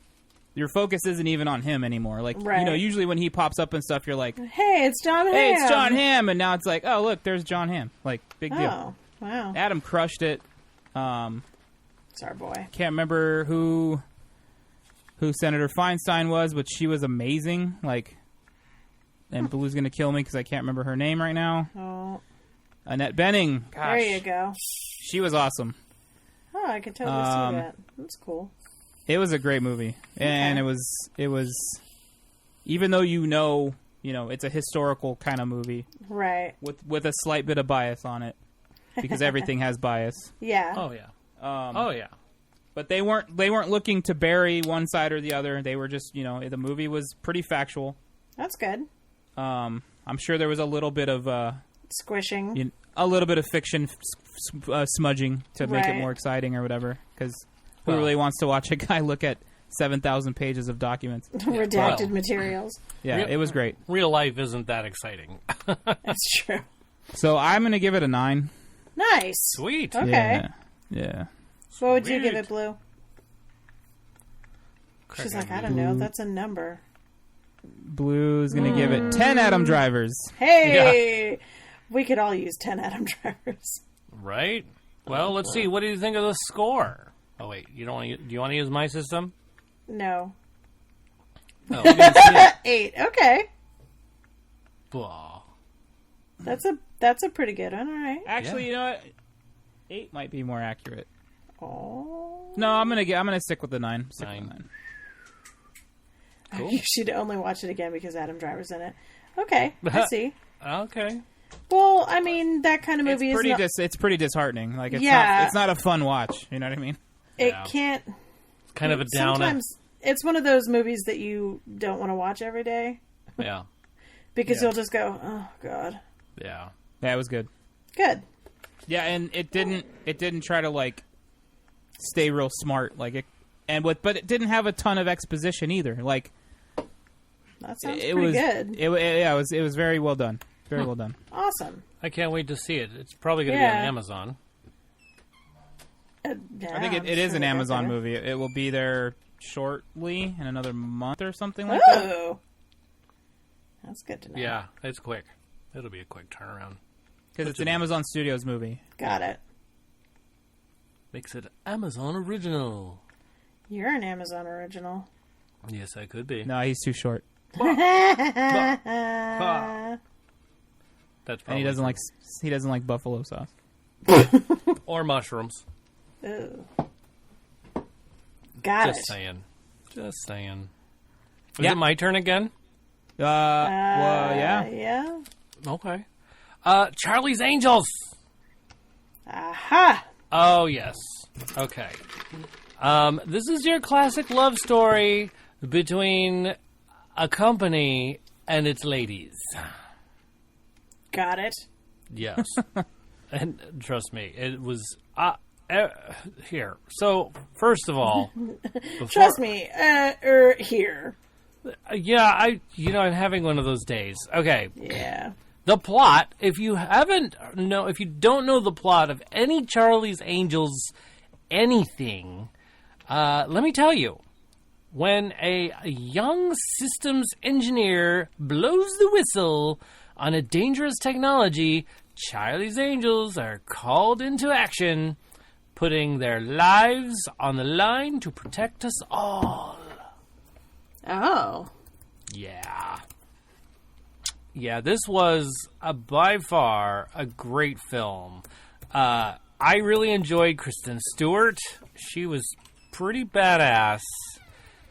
your focus isn't even on him anymore. Like, right. Usually when he pops up and stuff, you're like, hey, it's John Hamm. Hey, it's John Hamm. And now it's like, oh, look, there's John Hamm. Like, big deal. Oh, wow. Adam crushed it. It's our boy. Can't remember who Senator Feinstein was, but she was amazing. Like, and Blue's going to kill me because I can't remember her name right now. Oh. Annette Bening. Gosh. There you go. She was awesome. Oh, I can totally see that. That's cool. It was a great movie. And it was even though it's a historical kind of movie. Right. With a slight bit of bias on it. Because everything has bias. Yeah. Oh yeah. But they weren't looking to bury one side or the other. They were just, the movie was pretty factual. That's good. I'm sure there was a little bit of squishing. A little bit of fiction smudging to make it more exciting or whatever. Because who really wants to watch a guy look at 7,000 pages of documents? Redacted materials. Yeah, it was great. Real life isn't that exciting. That's true. So I'm going to give it a 9. Nice. Sweet. Okay. Yeah. What would you give it, Blue? She's like, I don't know. That's a number. Blue's going to give it 10 Adam Drivers. Hey! Yeah. We could all use 10 Adam Drivers. Right? Well, let's see. What do you think of the score? Oh, wait. Do you want to use my system? No. Oh, we didn't see it. 8. Okay. Blah. That's a pretty good one. All right. Actually, you know what? 8 might be more accurate. Oh. No, I'm gonna stick with the 9. 9. Cool. You should only watch it again because Adam Driver's in it. Okay, I see. Okay. Well, I mean, that kind of movie it's pretty disheartening. Like, it's not a fun watch. You know what I mean? It can't. It's kind of a downer. Sometimes it's one of those movies that you don't want to watch every day. Yeah. Because you'll just go, oh God. Yeah. Yeah, it was good. Good. Yeah, and it didn't try to, like, stay real smart, like it, but it didn't have a ton of exposition either. Like, that sounds pretty good. It was very well done. Very well done. Awesome. I can't wait to see it. It's probably going to be on Amazon. I think it is an Amazon movie. It will be there shortly, in another month or something like that. That's good to know. Yeah, it's quick. It'll be a quick turnaround. Because it's an Amazon Studios movie. Got it. Makes it Amazon original. You're an Amazon original. Yes, I could be. No, he's too short. That's and probably he doesn't like buffalo sauce or mushrooms. Ew. Got Just saying. Is it my turn again? Well, yeah. Yeah. Okay. Charlie's Angels. Aha. Oh, yes. Okay. This is your classic love story between a company and its ladies. Got it. Yes. And trust me, it was... here. So, first of all... Trust me, here. Yeah, I'm having one of those days. Okay. Yeah. The plot, if you don't know the plot of any Charlie's Angels anything, let me tell you. When a young systems engineer blows the whistle on a dangerous technology, Charlie's Angels are called into action, putting their lives on the line to protect us all. Oh. Yeah. Yeah, this was by far a great film. I really enjoyed Kristen Stewart. She was pretty badass.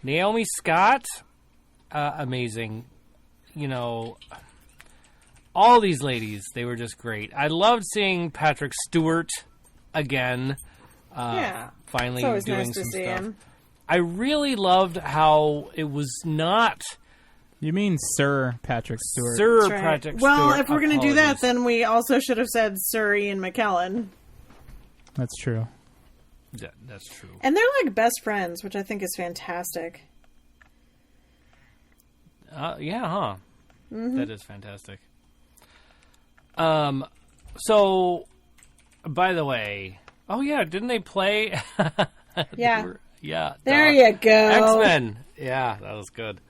Naomi Scott, amazing. All these ladies, they were just great. I loved seeing Patrick Stewart again. Finally it's doing nice to some see stuff. him. I really loved how it was not... You mean Sir Patrick Stewart? Sir Right. Patrick Stewart. Well, if we're going to do that, Apologies. then we also should have said Sir Ian McKellen. That's true. That's true. And they're like best friends, which I think is fantastic. Yeah, huh? Mm-hmm. That is fantastic. So, by the way, oh yeah, didn't they play? Yeah. Yeah. There you go. X-Men. Yeah, that was good.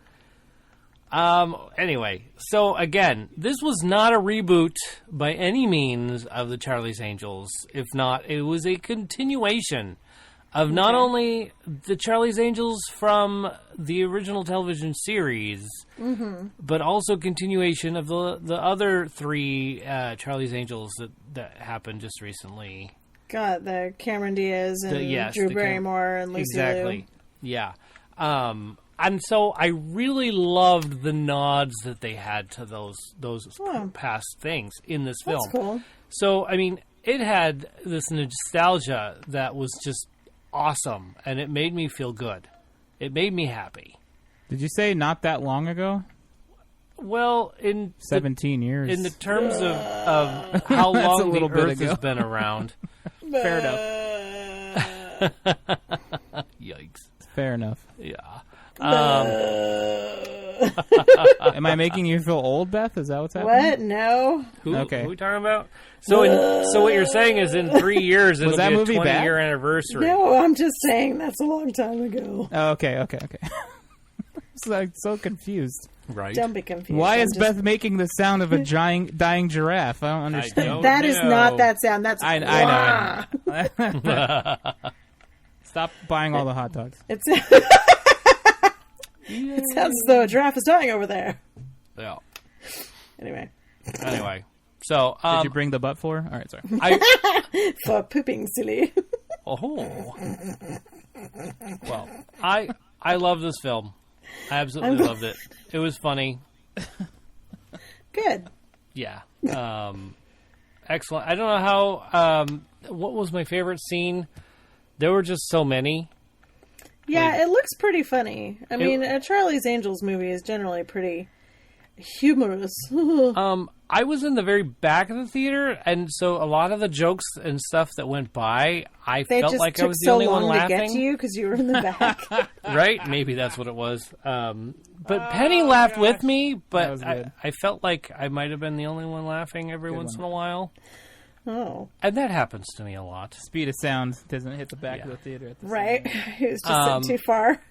Anyway, so again, this was not a reboot by any means of the Charlie's Angels. If not, it was a continuation of not only the Charlie's Angels from the original television series, but also continuation of the other three Charlie's Angels that happened just recently. God, the Cameron Diaz and Drew Barrymore and Lucy Exactly. Liu. Yeah. And so I really loved the nods that they had to those past things in this film. That's cool. So, I mean, it had this nostalgia that was just awesome, and it made me feel good. It made me happy. Did you say not that long ago? Well, in 17 years. In the terms of how long the Earth has been around. Fair enough. Yikes. Fair enough. Yeah. Am I making you feel old, Beth? Is that what's happening? What? No. Who Okay. are we talking about? So what you're saying is in 3 years it'll that be a movie 20-year bad? anniversary. No, I'm just saying that's a long time ago. Oh, okay. So confused. Right. Don't be confused. Why I'm is Beth making the sound of a dying giraffe? I don't understand. That is not that sound. That's I know. Stop buying all the hot dogs. It sounds as though a giraffe is dying over there. Yeah. Anyway. So Did you bring the butt for? All right, sorry. For pooping, silly. Oh. Well, I love this film. I absolutely loved it. It was funny. Good. Yeah. Excellent. I don't know how. What was my favorite scene? There were just so many. Yeah, it looks pretty funny. I mean, a Charlie's Angels movie is generally pretty humorous. I was in the very back of the theater, and so a lot of the jokes and stuff that went by, I felt like I was the only one laughing. They just took so long to get to you because you were in the back. Right? Maybe that's what it was. But Penny laughed with me, but I felt like I might have been the only one laughing every once in a while. Oh. And that happens to me a lot. Speed of sound doesn't hit the back of the theater at the Right. same time. It was just too far.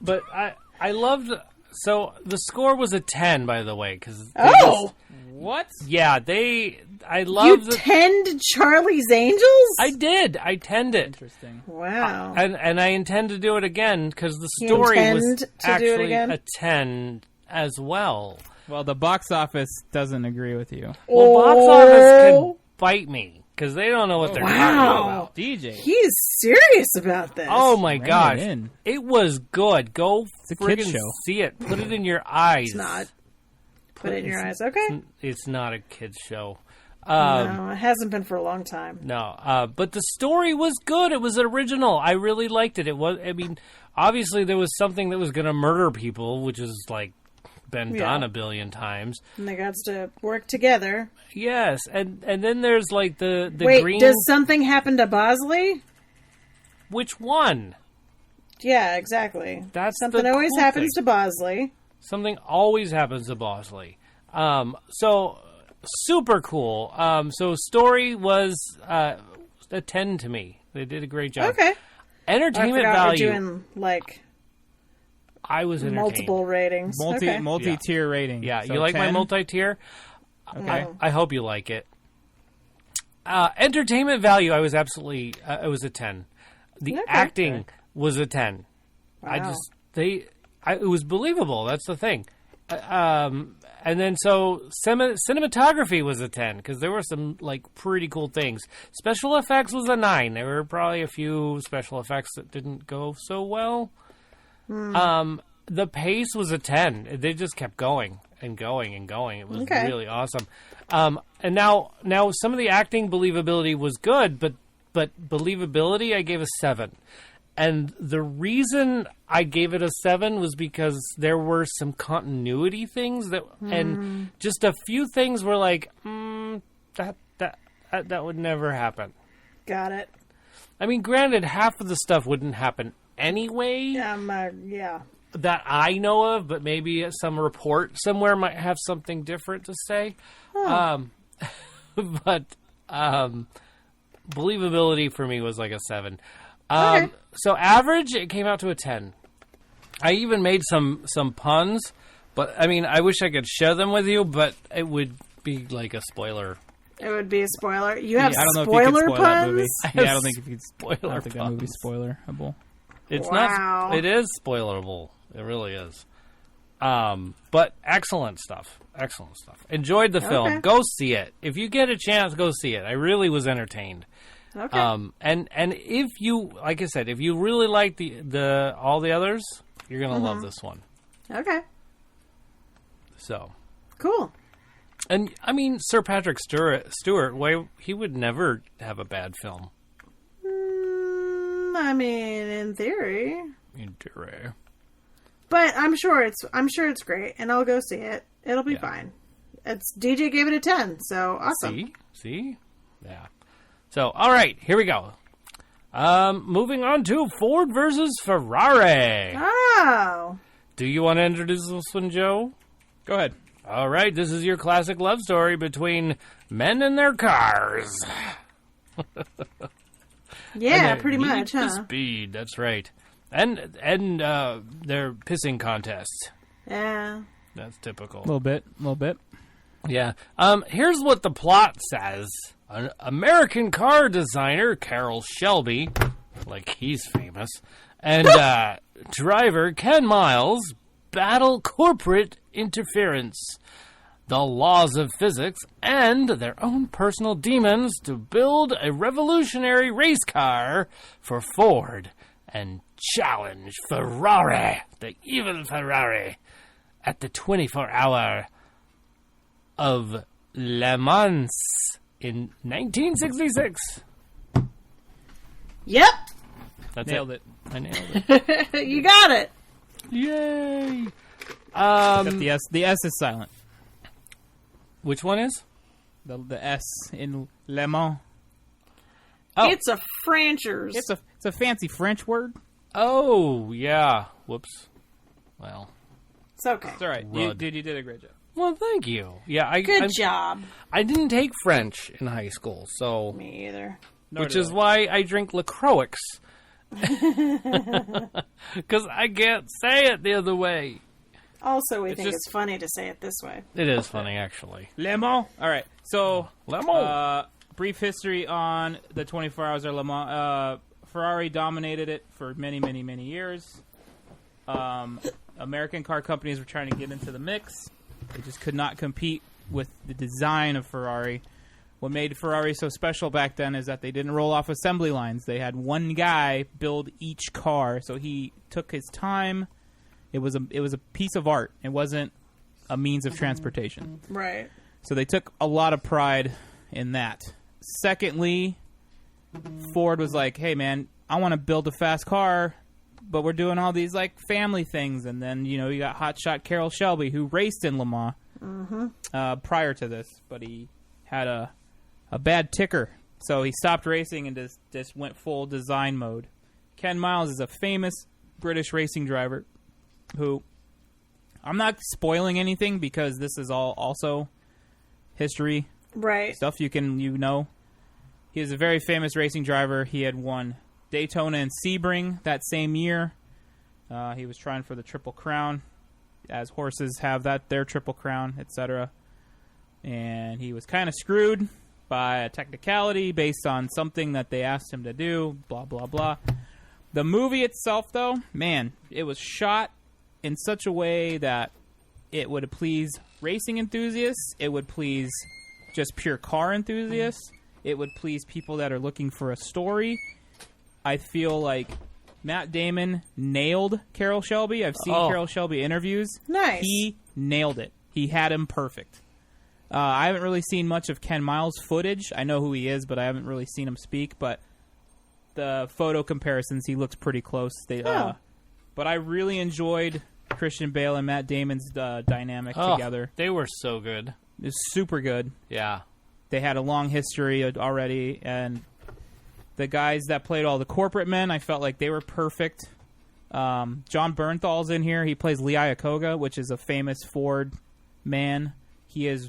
But I loved... So the score was a 10, by the way. What? Yeah, I loved... You tend Charlie's Angels? I did. I tended. Interesting. Wow. And I intend to do it again, because the story was actually a 10 as well. Well, the box office doesn't agree with you. Well, box office can bite me, because they don't know what they're talking about. DJ. He's serious about this. Oh my gosh. in. It was good. Go It's a kid's friggin' show. see it. Put it in your eyes. It's not. Put it in your eyes. Okay. It's not a kid's show. No, it hasn't been for a long time. No, but the story was good. It was original. I really liked it. It was. I mean, obviously there was something that was going to murder people, which is like been done a billion times. And they got to work together. Yes, and then there's like the Wait, green. does something happen to Bosley? Which one? Yeah, exactly. That's something the always cool happens thing. to Bosley. Something always happens to Bosley. So super cool. So story was a 10 to me. They did a great job. Okay. Entertainment value. We're doing like I was entertained. multiple ratings. Multi-tier rating. Yeah, So you like 10? my multi-tier? Okay. I hope you like it. Entertainment value, I was absolutely. It was a 10. The acting was a 10. Wow. It was believable. That's the thing. And then cinematography was a 10 because there were some like pretty cool things. Special effects was a 9. There were probably a few special effects that didn't go so well. The pace was a 10. They just kept going and going and going. It was really awesome. And now some of the acting believability was good, but believability I gave a 7. And the reason I gave it a 7 was because there were some continuity things and just a few things were like, that would never happen. Got it. I mean, granted, half of the stuff wouldn't happen anyway. Yeah. That I know of, but maybe some report somewhere might have something different to say. But believability for me was like a 7. So average, it came out to a 10. I even made some puns, but I mean, I wish I could share them with you, but it would be like a spoiler. It would be a spoiler. You have I don't know spoiler if you could spoil that movie. puns? Yeah, I don't think if you could Spoiler I don't think that puns. movie's spoilerable. It's Wow. not. It is spoilerable. It really is. But excellent stuff. Excellent stuff. Enjoyed the film. Okay. Go see it. If you get a chance, go see it. I really was entertained. Okay. And if you, like I said, if you really like the all the others, you're gonna love this one. Okay. So. Cool. And I mean, Sir Patrick Stewart, why he would never have a bad film. I mean, in theory. Endure. But I'm sure it's great, and I'll go see it. It'll be fine. It's DJ gave it a 10, so awesome. See, yeah. So, all right, here we go. Moving on to Ford versus Ferrari. Oh. Do you want to introduce this one, Joe? Go ahead. All right, this is your classic love story between men and their cars. Yeah, And pretty Need much, for huh? Speed, that's right. And their pissing contests. Yeah. That's typical. A little bit. Yeah. Here's what the plot says. An American car designer, Carroll Shelby, like he's famous, and driver Ken Miles battle corporate interference, the laws of physics, and their own personal demons to build a revolutionary race car for Ford and challenge Ferrari, the evil Ferrari, at the 24-hour of Le Mans in 1966. Yep. That's Nailed it. I nailed it. You got it. Yay! Except the S is silent. Which one is? The S in Le Mans. Oh. It's a Franchers. It's a fancy French word. Oh, yeah. Whoops. Well. It's okay. It's all right. You did a great job. Well, thank you. Yeah, Good job. I didn't take French in high school, so Me either. which is why I drink LaCroix. Because I can't say it the other way. Also, we think just- it's funny to say it this way. It is funny, actually. Le Mans. All right. So, Le Mans. brief history on the 24 Hours of Le Mans. Ferrari dominated it for many, many, many years. American car companies were trying to get into the mix. They just could not compete with the design of Ferrari. What made Ferrari so special back then is that they didn't roll off assembly lines. They had one guy build each car, so he took his time. It was a piece of art. It wasn't a means of transportation. Right. So they took a lot of pride in that. Secondly, Ford was like, hey, man, I want to build a fast car, but we're doing all these like family things. And then, you got hotshot Carroll Shelby, who raced in Le Mans prior to this, but he had a bad ticker. So he stopped racing and just went full design mode. Ken Miles is a famous British racing driver who I'm not spoiling anything because this is all also history stuff you know. He is a very famous racing driver. He had won Daytona and Sebring that same year. He was trying for the Triple Crown, as horses have their Triple Crown, etc. And he was kind of screwed by a technicality based on something that they asked him to do, blah, blah, blah. The movie itself, though, man, it was shot in such a way that it would please racing enthusiasts, it would please just pure car enthusiasts, it would please people that are looking for a story. I feel like Matt Damon nailed Carroll Shelby. I've seen Carroll Shelby interviews. Nice. He nailed it. He had him perfect. I haven't really seen much of Ken Miles' footage. I know who he is, but I haven't really seen him speak. But the photo comparisons, he looks pretty close. But I really enjoyed Christian Bale and Matt Damon's dynamic together. They were so good. It was super good. Yeah. They had a long history already, and the guys that played all the corporate men, I felt like they were perfect. John Bernthal's in here. He plays Lee Iacocca, which is a famous Ford man. He is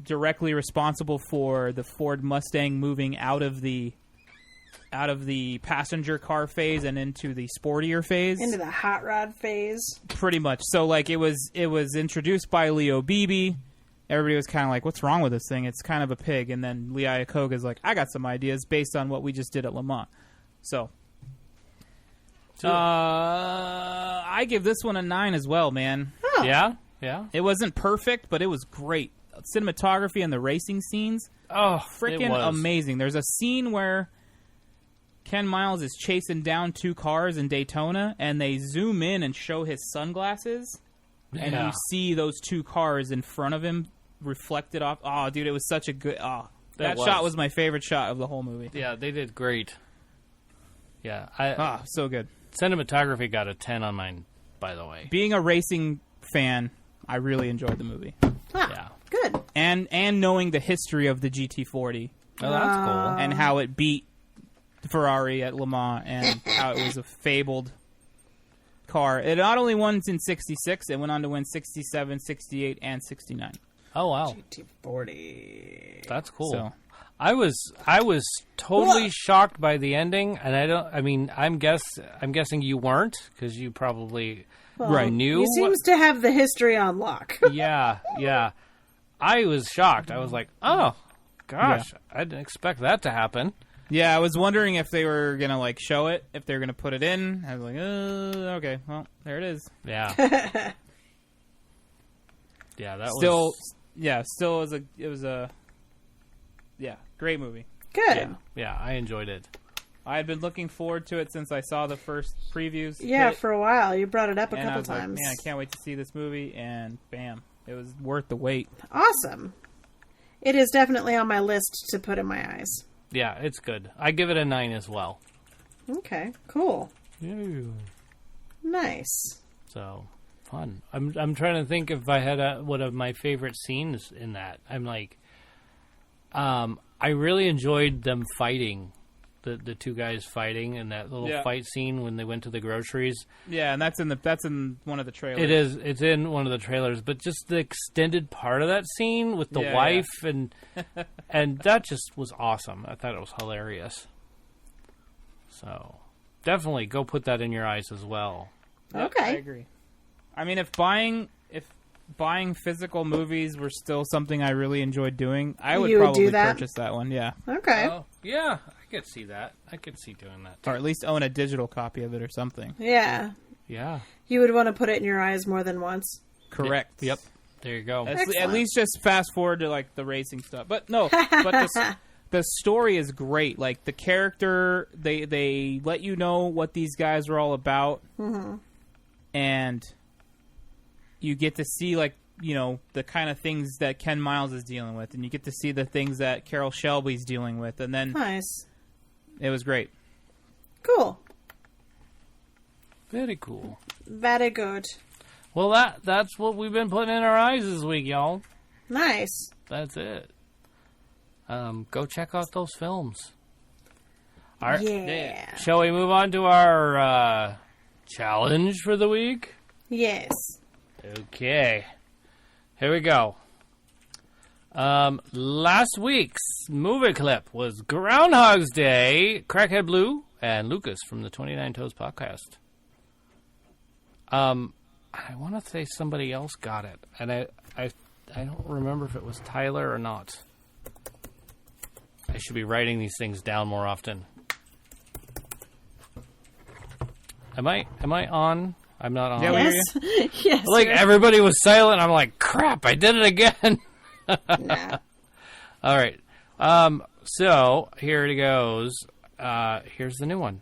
directly responsible for the Ford Mustang moving out of the passenger car phase and into the sportier phase, into the hot rod phase. Pretty much. So like it was introduced by Leo Beebe. Everybody was kind of like, "What's wrong with this thing? It's kind of a pig." And then Lee Iacocca is like, "I got some ideas based on what we just did at Le Mans." So I give this one a 9 as well, man. Oh. Yeah. It wasn't perfect, but it was great. Cinematography and the racing scenes, freaking amazing. There's a scene where Ken Miles is chasing down two cars in Daytona, and they zoom in and show his sunglasses, and you see those two cars in front of him reflected off. Oh, dude, it was such a good... that shot was my favorite shot of the whole movie. Yeah, they did great. Yeah. So good. Cinematography got a 10 on mine, by the way. Being a racing fan, I really enjoyed the movie. Yeah. Good. And knowing the history of the GT40. Oh, that's cool. And how it beat Ferrari at Le Mans, and how it was a fabled car. It not only won in 66, it went on to win 67, 68, and 69. Oh, wow. GT40. That's cool. So, I was totally shocked by the ending, and I'm guessing you weren't, because you probably knew. He seems to have the history on lock. Yeah. I was shocked. I was like, oh, gosh, I didn't expect that to happen. Yeah, I was wondering if they were going to, show it, if they were going to put it in. I was like, okay, well, there it is. Yeah. Yeah, that still, was... Yeah, still, it was a great movie. Good. Yeah, I enjoyed it. I had been looking forward to it since I saw the first previews. Yeah, for a while. You brought it up a couple times. Man, I can't wait to see this movie, and bam, it was worth the wait. Awesome. It is definitely on my list to put in my eyes. Yeah, it's good. I give it a 9 as well. Okay, cool. Yeah. Nice. So, fun. I'm trying to think if I had one of my favorite scenes in that. I'm like, I really enjoyed them fighting. The two guys fighting in that little fight scene when they went to the groceries. Yeah, and that's in one of the trailers. It is. It's in one of the trailers, but just the extended part of that scene with the wife and that just was awesome. I thought it was hilarious. So, definitely go put that in your eyes as well. Okay. I agree. I mean, if buying physical movies were still something I really enjoyed doing, I would probably purchase that one. Yeah. Okay. Yeah. I could see that. I could see doing that too. Or at least own a digital copy of it or something. Yeah. Yeah. You would want to put it in your eyes more than once. Correct. Yep. There you go. At least just fast forward to the racing stuff. But no, the story is great. Like the character, they let you know what these guys are all about. Mm-hmm. And you get to see the kind of things that Ken Miles is dealing with, and you get to see the things that Carroll Shelby's dealing with, and then nice. It was great. Cool. Very cool. Very good. Well, that's what we've been putting in our eyes this week, y'all. Nice. That's it. Go check out those films. All right. Yeah. Shall we move on to our challenge for the week? Yes. Okay. Here we go. Last week's movie clip was Groundhog's Day, Crackhead Blue, and Lucas from the 29 Toes podcast. I want to say somebody else got it, and I don't remember if it was Tyler or not. I should be writing these things down more often. Am I on? I'm not on. Yeah, Yes. Yes. Like, everybody was silent. I'm like, crap, I did it again. Nah. All right. So, here it goes. Here's the new one.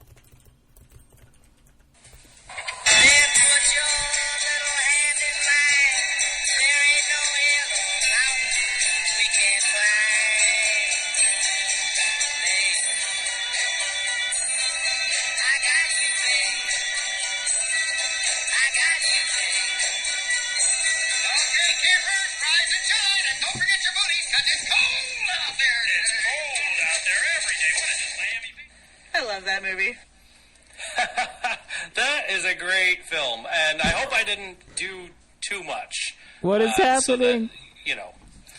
I love that movie. That is a great film, and I hope I didn't do too much. What is happening? So that, you know.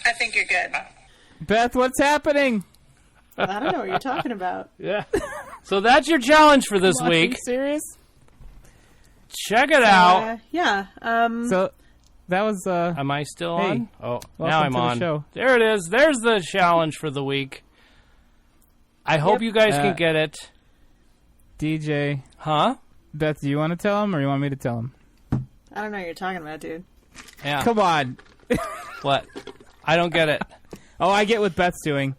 I think you're good. Beth, what's happening? I don't know what you're talking about. Yeah. So that's your challenge for this Are you week. serious? Check it out. Yeah. So that was Am I still Hey, on? Oh, welcome now I'm to the on. show. There it is. There's the challenge for the week. I hope you guys can get it. DJ. Huh? Beth, do you want to tell him or you want me to tell him? I don't know what you're talking about, dude. Yeah. Come on. What? I don't get it. Oh, I get what Beth's doing.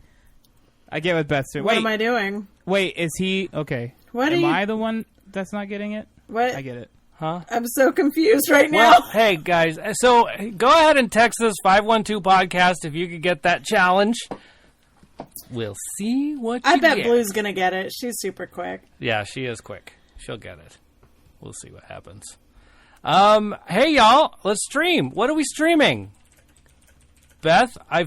What am I doing? Wait, is he okay? What Am are you? I the one that's not getting it? What? I get it. Huh? I'm so confused right now. Well, hey, guys. So go ahead and text us 512-podcast if you could get that challenge. We'll see what you I bet get. Blue's gonna get it. She's super quick. Yeah, she is quick. She'll get it. We'll see what happens. Hey, y'all. Let's stream. What are we streaming? Beth, I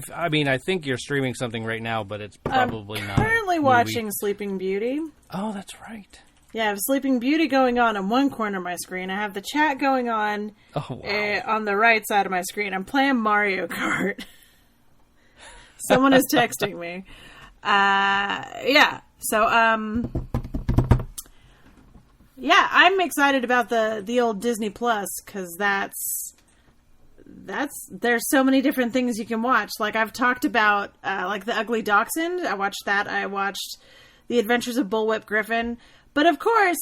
think you're streaming something right now, but it's probably not. Currently watching Sleeping Beauty. Oh, that's right. Yeah, I have Sleeping Beauty going on in one corner of my screen. I have the chat going on Oh, wow. on the right side of my screen. I'm playing Mario Kart. Someone is texting me. Yeah. So, yeah, I'm excited about the old Disney Plus because there's so many different things you can watch. Like I've talked about, like The Ugly Dachshund. I watched that. I watched The Adventures of Bullwhip Griffin. But of course,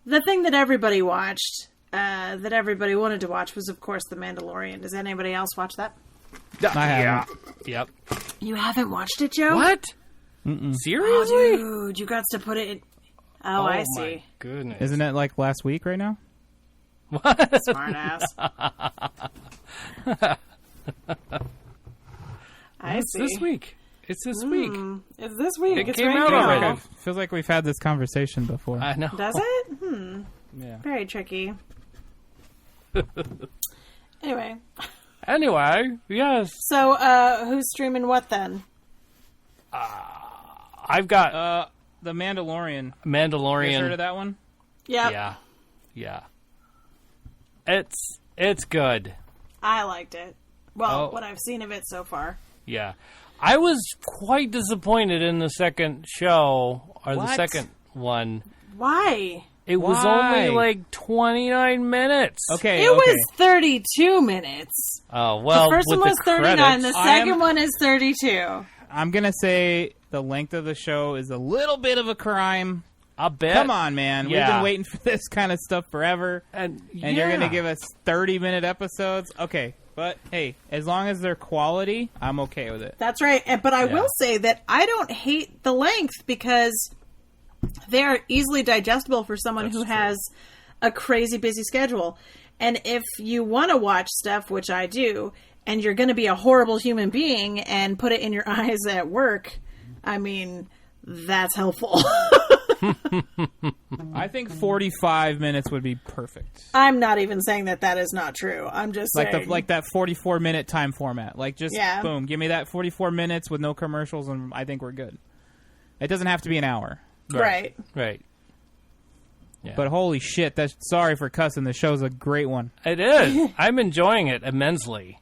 the thing that everybody watched, that everybody wanted to watch, was of course The Mandalorian. Does anybody else watch that? I haven't. Yep. You haven't watched it, Joe? What? Mm-mm. Seriously? Oh, dude, you got to put it in. Oh, I see. My goodness. Isn't it like last week right now? What? Smart ass. It's this week. It's this week. It's this week. It It's came right out now. already. Feels like we've had this conversation before. I know. Does it? Yeah. Very tricky. Anyway. Anyway, yes. So, who's streaming what then? I've got The Mandalorian. You Mandalorian. guys heard of that one? Yep. Yeah. It's good. I liked it. Well, Oh. what I've seen of it so far. Yeah. I was quite disappointed in the second show, or the What? second one. Why? It was Why? only like 29 minutes. Okay. It okay. was 32 minutes. Oh, well, The first with one was the 39. credits, The I am- second one is 32. I'm gonna say the length of the show is a little bit of a crime. I bet. Come on, man. We've Yeah. been waiting for this kind of stuff forever. And And you're going to give us 30-minute episodes? Okay. But, hey, as long as they're quality, I'm okay with it. That's right. But I will say that I don't hate the length because they are easily digestible for someone who has a crazy busy schedule. And if you want to watch stuff, which I do, and you're going to be a horrible human being and put it in your eyes at work, I mean, that's helpful. I think 45 minutes would be perfect. I'm not even saying that that is not true. I'm just saying. Like that 44-minute time format. Like, just, boom, give me that 44 minutes with no commercials, and I think we're good. It doesn't have to be an hour. Right. Right. Yeah. But holy shit, sorry for cussing. The show's a great one. It is. I'm enjoying it immensely.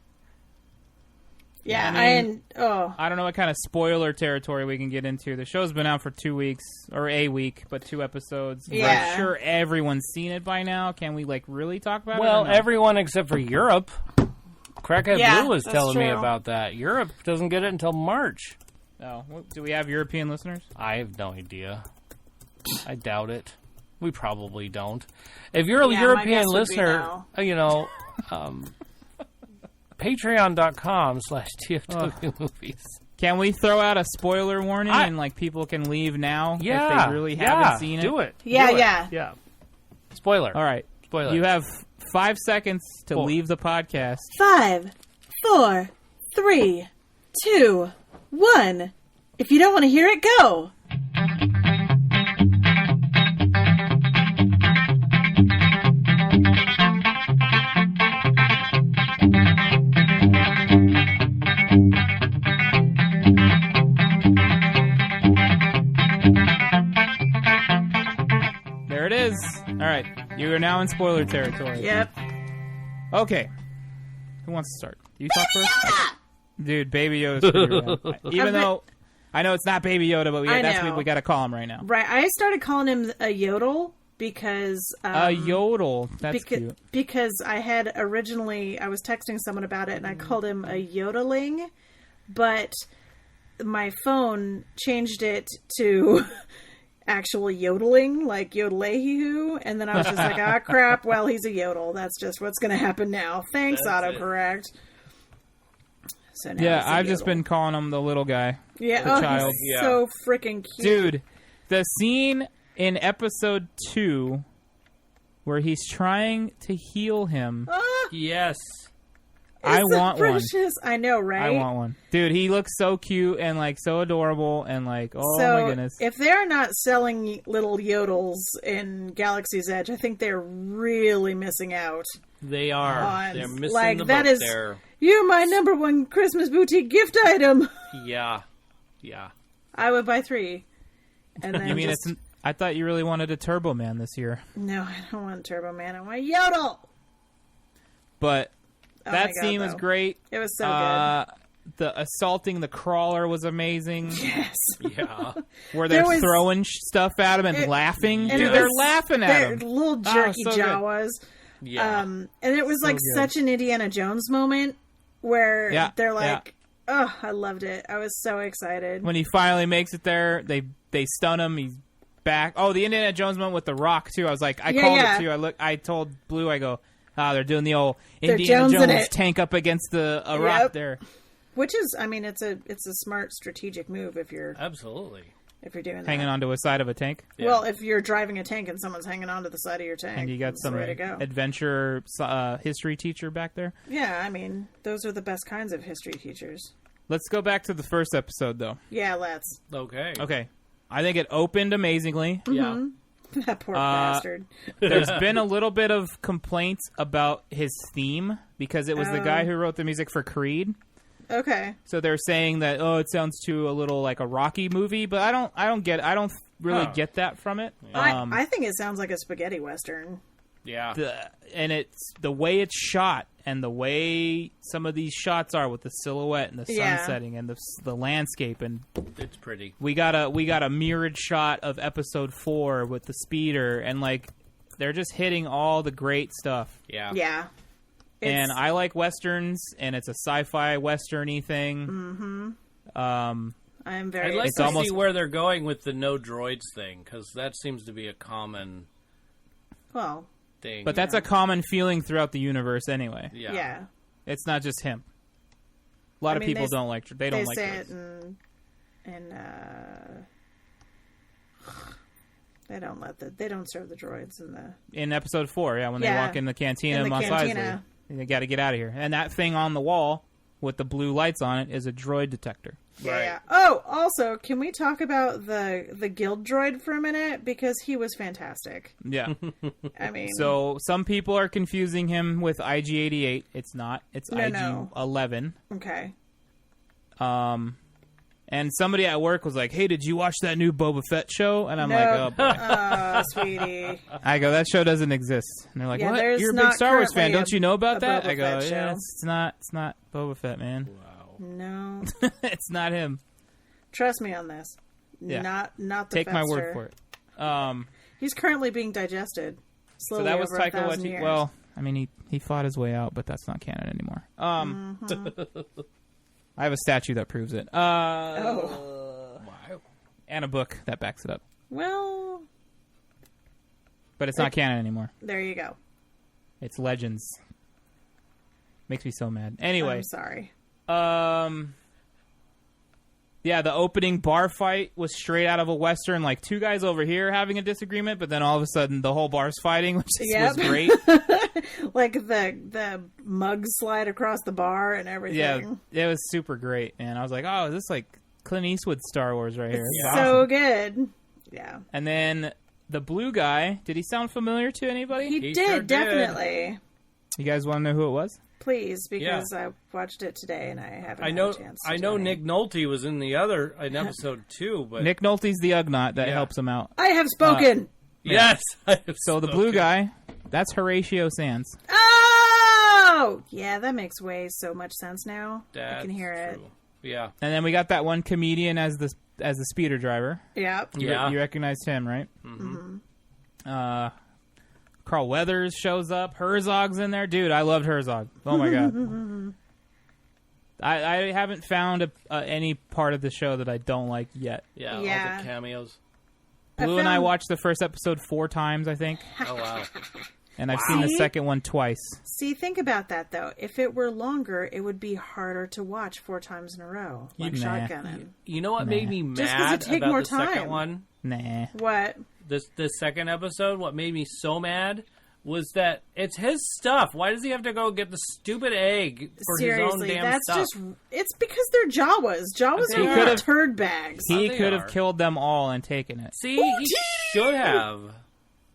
Yeah, I don't know what kind of spoiler territory we can get into. The show's been out for 2 weeks, or a week, but 2 episodes. Yeah. I'm sure everyone's seen it by now. Can we really talk about it? Well, No? everyone except for Europe. Crackhead Blue was telling me true. about that. Europe doesn't get it until March. Oh, do we have European listeners? I have no idea. I doubt it. We probably don't. If you're a Yeah, my European guess would be listener, no. Patreon.com/tfwmovies. Can we throw out a spoiler warning and people can leave now if they really haven't seen it? Do it. Yeah, Do it. yeah. Yeah. Spoiler. All right. Spoiler. You have 5 seconds to leave the podcast. 5, 4, 3, 2, 1. If you don't want to hear it, go. There it is. All right. You are now in spoiler territory. Yep. Okay. Who wants to start? You talk first? Dude, Baby Yoda's pretty rad. Even though I know it's not Baby Yoda, but that's what we got to call him right now. Right. I started calling him a yodel because... a yodel. That's cute. Because I had originally... I was texting someone about it, and I called him a yodeling, but my phone changed it to... actual yodeling, like yodel-a-hee-hoo, and then I was just like, ah, crap, well, he's a yodel. That's just what's going to happen now. Thanks, autocorrect. So now I've just been calling him the little guy. Yeah, the child. He's so freaking cute. Dude, the scene in episode 2 where he's trying to heal him. Yes. I want precious. one. I know, right? I want one. Dude, he looks so cute and so adorable and oh so my goodness. If they're not selling little yodels in Galaxy's Edge, I think they're really missing out. They are. On, They're missing the that boat is, there. You're my number one Christmas boutique gift item. Yeah. Yeah. I would buy 3. And then You mean I thought you really wanted a Turbo Man this year. No, I don't want Turbo Man. I want Yodel. But Oh that my God, scene was great. It was so good. The assaulting the crawler was amazing. Yes. Yeah. Where they're throwing stuff at him and laughing. And Dude, they're laughing at him. Little jerky so Jawas. Yeah. And it was such an Indiana Jones moment where they're like, oh, I loved it. I was so excited. When he finally makes it there, they stun him. He's back. Oh, the Indiana Jones moment with the rock too. I was like, I called it too. I told Blue, I go, they're doing the old Indiana Jones tank up against a rock there. Which is, I mean, it's a smart strategic move if you're absolutely doing that. Hanging onto a side of a tank. Yeah. Well, if you're driving a tank and someone's hanging onto the side of your tank, and you got some adventure history teacher back there. Yeah, I mean, those are the best kinds of history teachers. Let's go back to the first episode, though. Yeah, let's. Okay. I think it opened amazingly. Mm-hmm. Yeah. That poor bastard. There's been a little bit of complaints about his theme because it was the guy who wrote the music for Creed. Okay. So they're saying that it sounds too a little like a Rocky movie, but I don't really get that from it. I think it sounds like a spaghetti western. Yeah. And it's the way it's shot and the way some of these shots are with the silhouette and the sun setting and the landscape, and it's pretty. We got a mirrored shot of episode 4 with the speeder, and they're just hitting all the great stuff. Yeah. Yeah. And I like westerns, and it's a sci-fi western-y thing. Mm-hmm. I'm very. I'd like to see where they're going with the no droids thing, because that seems to be a common. Well. Thing. But that's a common feeling throughout the universe, anyway. Yeah. It's not just him. A lot of people don't like. They don't like it, and they don't serve the droids in episode 4. When they walk in the cantina in Mos Eisley, they got to get out of here. And that thing on the wall with the blue lights on it is a droid detector. Yeah. Oh, also, can we talk about the guild droid for a minute, because he was fantastic. Yeah. I mean, so some people are confusing him with IG-88. It's not. It's IG-11. Okay. And somebody at work was like, "Hey, did you watch that new Boba Fett show?" And I'm like, "Oh, boy." Oh, sweetie. I go, "That show doesn't exist." And they're like, Yeah, "What? there's You're a big not Star Wars fan. currently Don't you know about a that?" Boba I go, Fett "Yeah, show." it's not Boba Fett, man. No. It's not him." Trust me on this. Yeah. Not the Take my word Fetster. for it. He's currently being digested slowly So that was over Taika 1,000 Waititi. years. Well, I mean, he fought his way out, but that's not canon anymore. I have a statue that proves it. Oh. Wow. And a book that backs it up. Well, But it's not canon anymore. there you go. It's legends. Makes me so mad. Anyway. I'm sorry. Yeah, the opening bar fight was straight out of a Western. Like, two guys over here having a disagreement, but then all of a sudden the whole bar's fighting, which was great. Like the mugs slide across the bar and everything. Yeah, it was super great, man. I was like, oh, is this like Clint Eastwood Star Wars right here? It's So awesome. good. Yeah. And then the blue guy, did he sound familiar to anybody? He He did, sure did. definitely. You guys want to know who it was? Please, because I watched it today and I haven't had a chance to I know tonight. Nick Nolte was in episode 2, but Nick Nolte's the Ugnaught that Yeah. helps him out. I have spoken! yes. So the blue guy, that's Horatio Sands. Oh! Yeah, that makes so much sense now. I can hear it. Yeah. And then we got that one comedian as the speeder driver. Yep. Yeah. You recognized him, right? Mm-hmm. Carl Weathers shows up. Herzog's in there. Dude, I loved Herzog. Oh, my God. I haven't found any part of the show that I don't like yet. Yeah, all Yeah. the cameos. Blue and I watched the first episode 4 times, I think. Oh, wow. And I've seen the See? second one twice. See, think about that, though. If it were longer, it would be harder to watch 4 times in a row, like Nah. shotgunning. You know what made me Just 'cause mad it take about more the second time. one? Nah. What? This second episode, what made me so mad was that it's his stuff. Why does he have to go get the stupid egg for Seriously, his own damn that's stuff? it's because they're Jawas. Jawas They are are. not turd bags. He they could have are. killed them all and taken it, See, he should have.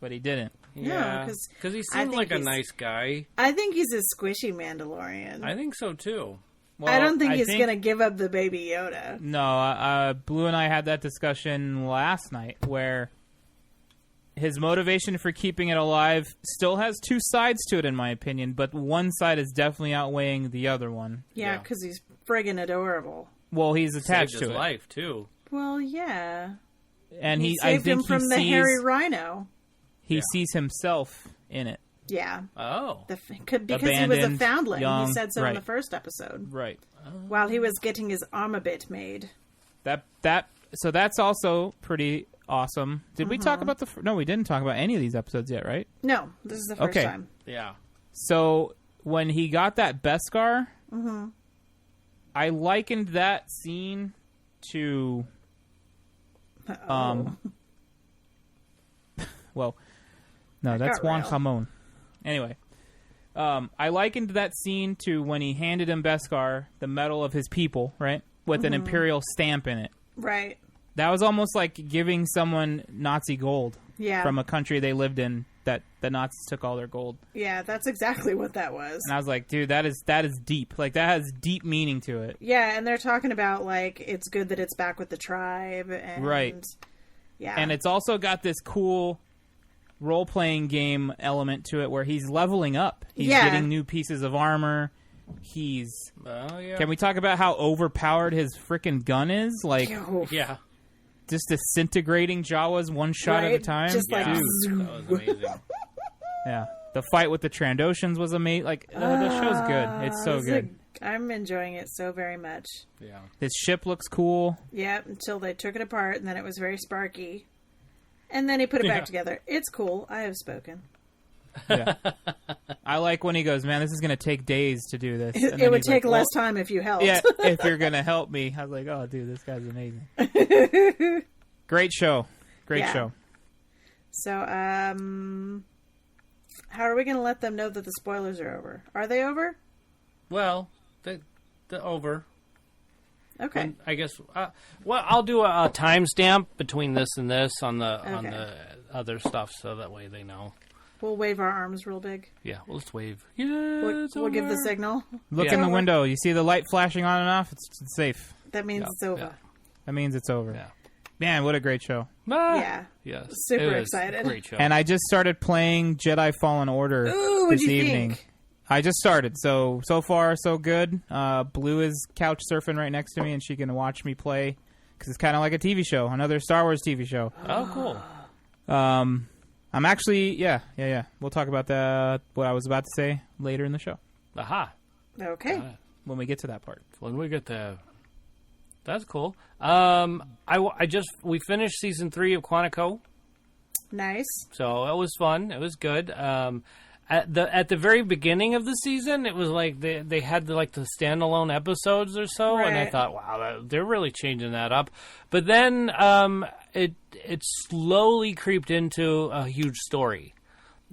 but he didn't. Yeah, 'cause because he I seemed think like a he's- nice guy. I think he's a squishy Mandalorian. I think so too. I don't think I he's think- going to give up the baby Yoda. No, Blue and I had that discussion last night where his motivation for keeping it alive still has 2 sides to it, in my opinion, but one side is definitely outweighing the other one. Yeah, Yeah. because he's friggin' adorable. Well, he's attached Saved to his it, life too. Well, yeah. and He I saved think him from he the sees hairy rhino. he sees himself in it. Yeah. Oh. Oh, Because he was a Abandoned, foundling. young, He said so in right. the first episode. Right. While he was getting his armabit made. So that's also pretty awesome. Did we talk about No, we didn't talk about any of these episodes yet, right? No, this is the first Okay. time. yeah. So when he got that Beskar, I likened that scene to well, no, that's got Juan real. Jamon. Anyway, I likened that scene to when he handed him Beskar, the medal of his people, right, with an imperial stamp in it. Right. That was almost like giving someone Nazi gold Yeah. from a country they lived in that the Nazis took all their gold. Yeah, that's exactly what that was. And I was like, dude, that is deep. Like, that has deep meaning to it. Yeah, and they're talking about, like, it's good that it's back with the tribe. And, Right. Yeah. And it's also got this cool role-playing game element to it where he's leveling up. He's Yeah. getting new pieces of armor. He's... Oh yeah. Can we talk about how overpowered his freaking gun is? Like, Oof. Yeah. just disintegrating Jawas one shot at a Right? time? Just like, Yeah. zoom. That was amazing. Yeah. The fight with the Trandoshans was amazing. Like, the show's good. It's so This is good. I'm enjoying it so very much. Yeah. His ship looks cool. Yep, until they took it apart, and then it was very sparky. And then he put it Yeah. back together. It's cool. I have spoken. Yeah. I like when he goes, man, this is going to take days to do this. And It then would he's like, take less time if you helped. Yeah, if you're going to help me. I was like, oh, dude, this guy's amazing. Great show. Great Yeah. show. So, how are we going to let them know that the spoilers are over? Are they over? Well, the over. Okay. I guess. Well, I'll do a timestamp between this and this on the Okay. other stuff, so that way they know. We'll wave our arms real big. Yeah, well, let's wave. Yeah, We'll give the over. signal. Look Yeah. in the window. You see the light flashing on and off? It's safe. That means Yeah, it's over. yeah. That means it's over. Yeah. Man, what a great show. Yeah. Yes. Super excited. Great show. And I just started playing Jedi Fallen Order What'd this you evening. think? I just started, so far so good. Blue is couch surfing right next to me, and she can watch me play because it's kind of like a TV show, another Star Wars TV show. Oh, cool. I'm actually, yeah. We'll talk about what I was about to say later in the show Aha. Okay. when we get to that part. When we get there. That's cool. We finished season 3 of Quantico. Nice. So it was fun. It was good. At the very beginning of the season, it was like they had the standalone episodes or so, and I thought, wow, they're really changing that up. But then it slowly creeped into a huge story,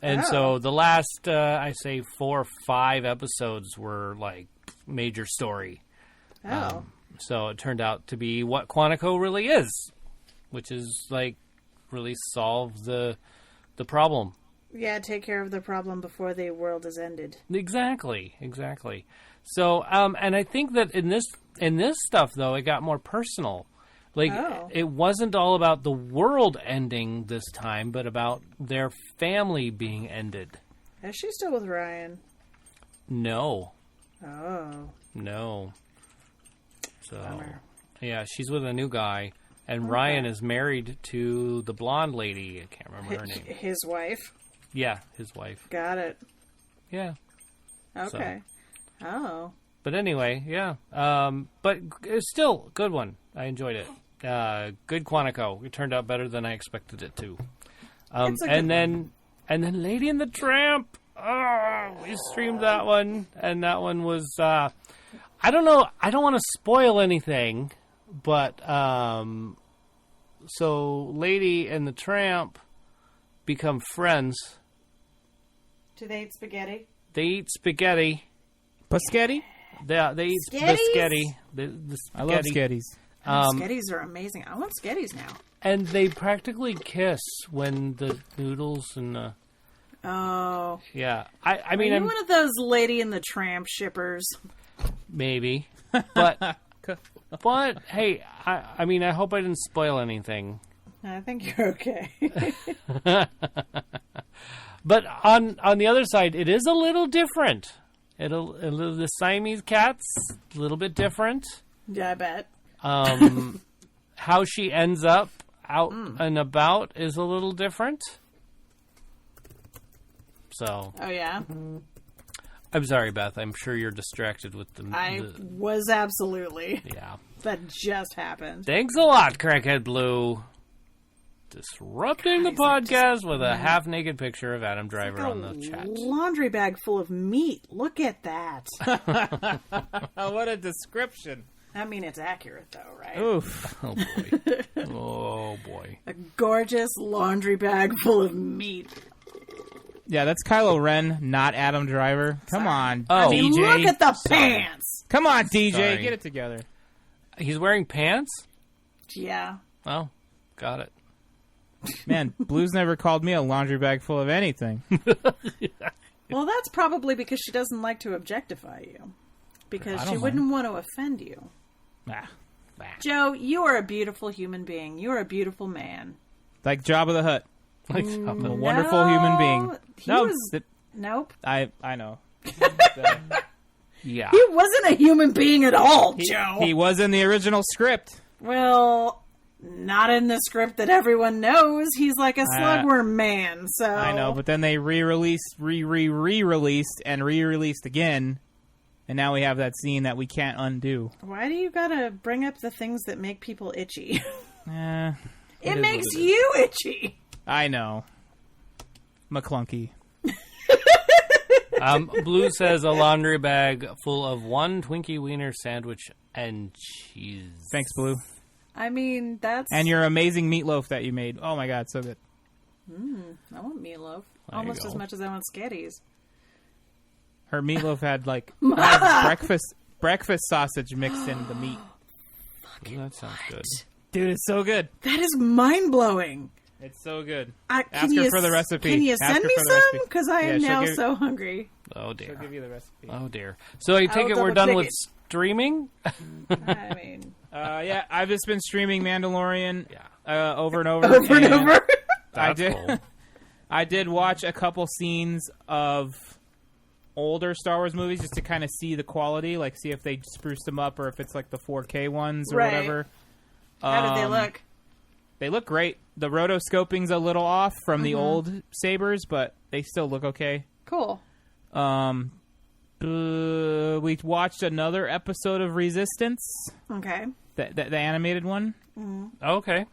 and so the last I say 4 or 5 episodes were like major story. So it turned out to be what Quantico really is, which is like really solve the problem. Yeah, take care of the problem before the world is ended. Exactly. So, and I think that in this stuff though, it got more personal. Like it wasn't all about the world ending this time, but about their family being ended. Is she still with Ryan? No. Oh. No. So, bummer. Yeah, she's with a new guy, and Ryan is married to the blonde lady. I can't remember her name. His wife? Yeah, his wife. Got it. Yeah. Okay. So. Oh. But anyway, yeah. But it's still a good one. I enjoyed it. Good Quantico. It turned out better than I expected it to. And then Lady and the Tramp. Oh, we streamed that one, and that one was. I don't know. I don't want to spoil anything, but so Lady and the Tramp become friends. Do they eat spaghetti? They eat spaghetti. Paschetti? They eat biscotti. The I love sketties. Sketties are amazing. I want sketties now. And they practically kiss when the noodles and the... Oh. Yeah. I mean... Are you I'm one of those Lady and the Tramp shippers? Maybe. But hey, I mean, I hope I didn't spoil anything. I think you're okay. But on the other side, it is a little different. The Siamese cat's a little bit different. Yeah, I bet. How she ends up out and about is a little different. So. Oh, yeah? I'm sorry, Beth. I'm sure you're distracted with I was absolutely. Yeah. That just happened. Thanks a lot, Crackhead Blue. Disrupting the podcast with a half-naked picture of Adam Driver on the chat. Laundry bag full of meat. Look at that. What a description. I mean, it's accurate, though, right? Oof. Oh, boy. Oh, boy. A gorgeous laundry bag full of meat. Yeah, that's Kylo Ren, not Adam Driver. Come on, Oh. I mean, DJ. look at the pants. Come on, DJ. Sorry. Get it together. He's wearing pants? Yeah. Oh, got it. Man, Blue's never called me a laundry bag full of anything. Well, that's probably because she doesn't like to objectify you. Because I she don't wouldn't want to offend you. Joe, you are a beautiful human being. You are a beautiful man. Like Jabba the Hutt. Like A wonderful human being. Nope. I know. Yeah. He wasn't a human being at all, Joe. He was in the original script. Well, not in the script that everyone knows. He's like a slugworm man, so... I know, but then they re-released, re-released, and re-released again, and now we have that scene that we can't undo. Why do you gotta bring up the things that make people itchy? It is makes what it is. you itchy. I know. McClunky. Blue says a laundry bag full of one Twinkie Wiener sandwich and cheese. Thanks, Blue. I mean, that's... And your amazing meatloaf that you made. Oh my god, so good. I want meatloaf. There Almost you as go. much as I want sketties. Her meatloaf had like breakfast sausage mixed in the meat. Ooh, that sounds good. Dude, it's so good. That is mind-blowing. It's so good. Ask her for the recipe. Can you Ask send her me for the some? recipe. Because I am Yeah, now she'll give- so hungry. Oh, She'll dear. give you the recipe. Oh, dear. So I take it we're double done check with it. streaming? I mean... yeah, I've just been streaming Mandalorian over and over. Over and over? Cool. I did watch a couple scenes of older Star Wars movies just to kind of see the quality, like see if they spruced them up or if it's like the 4K ones or whatever. How did they look? They look great. The rotoscoping's a little off from the old sabers, but they still look okay. Cool. We watched another episode of Resistance. Okay. The animated one. Okay.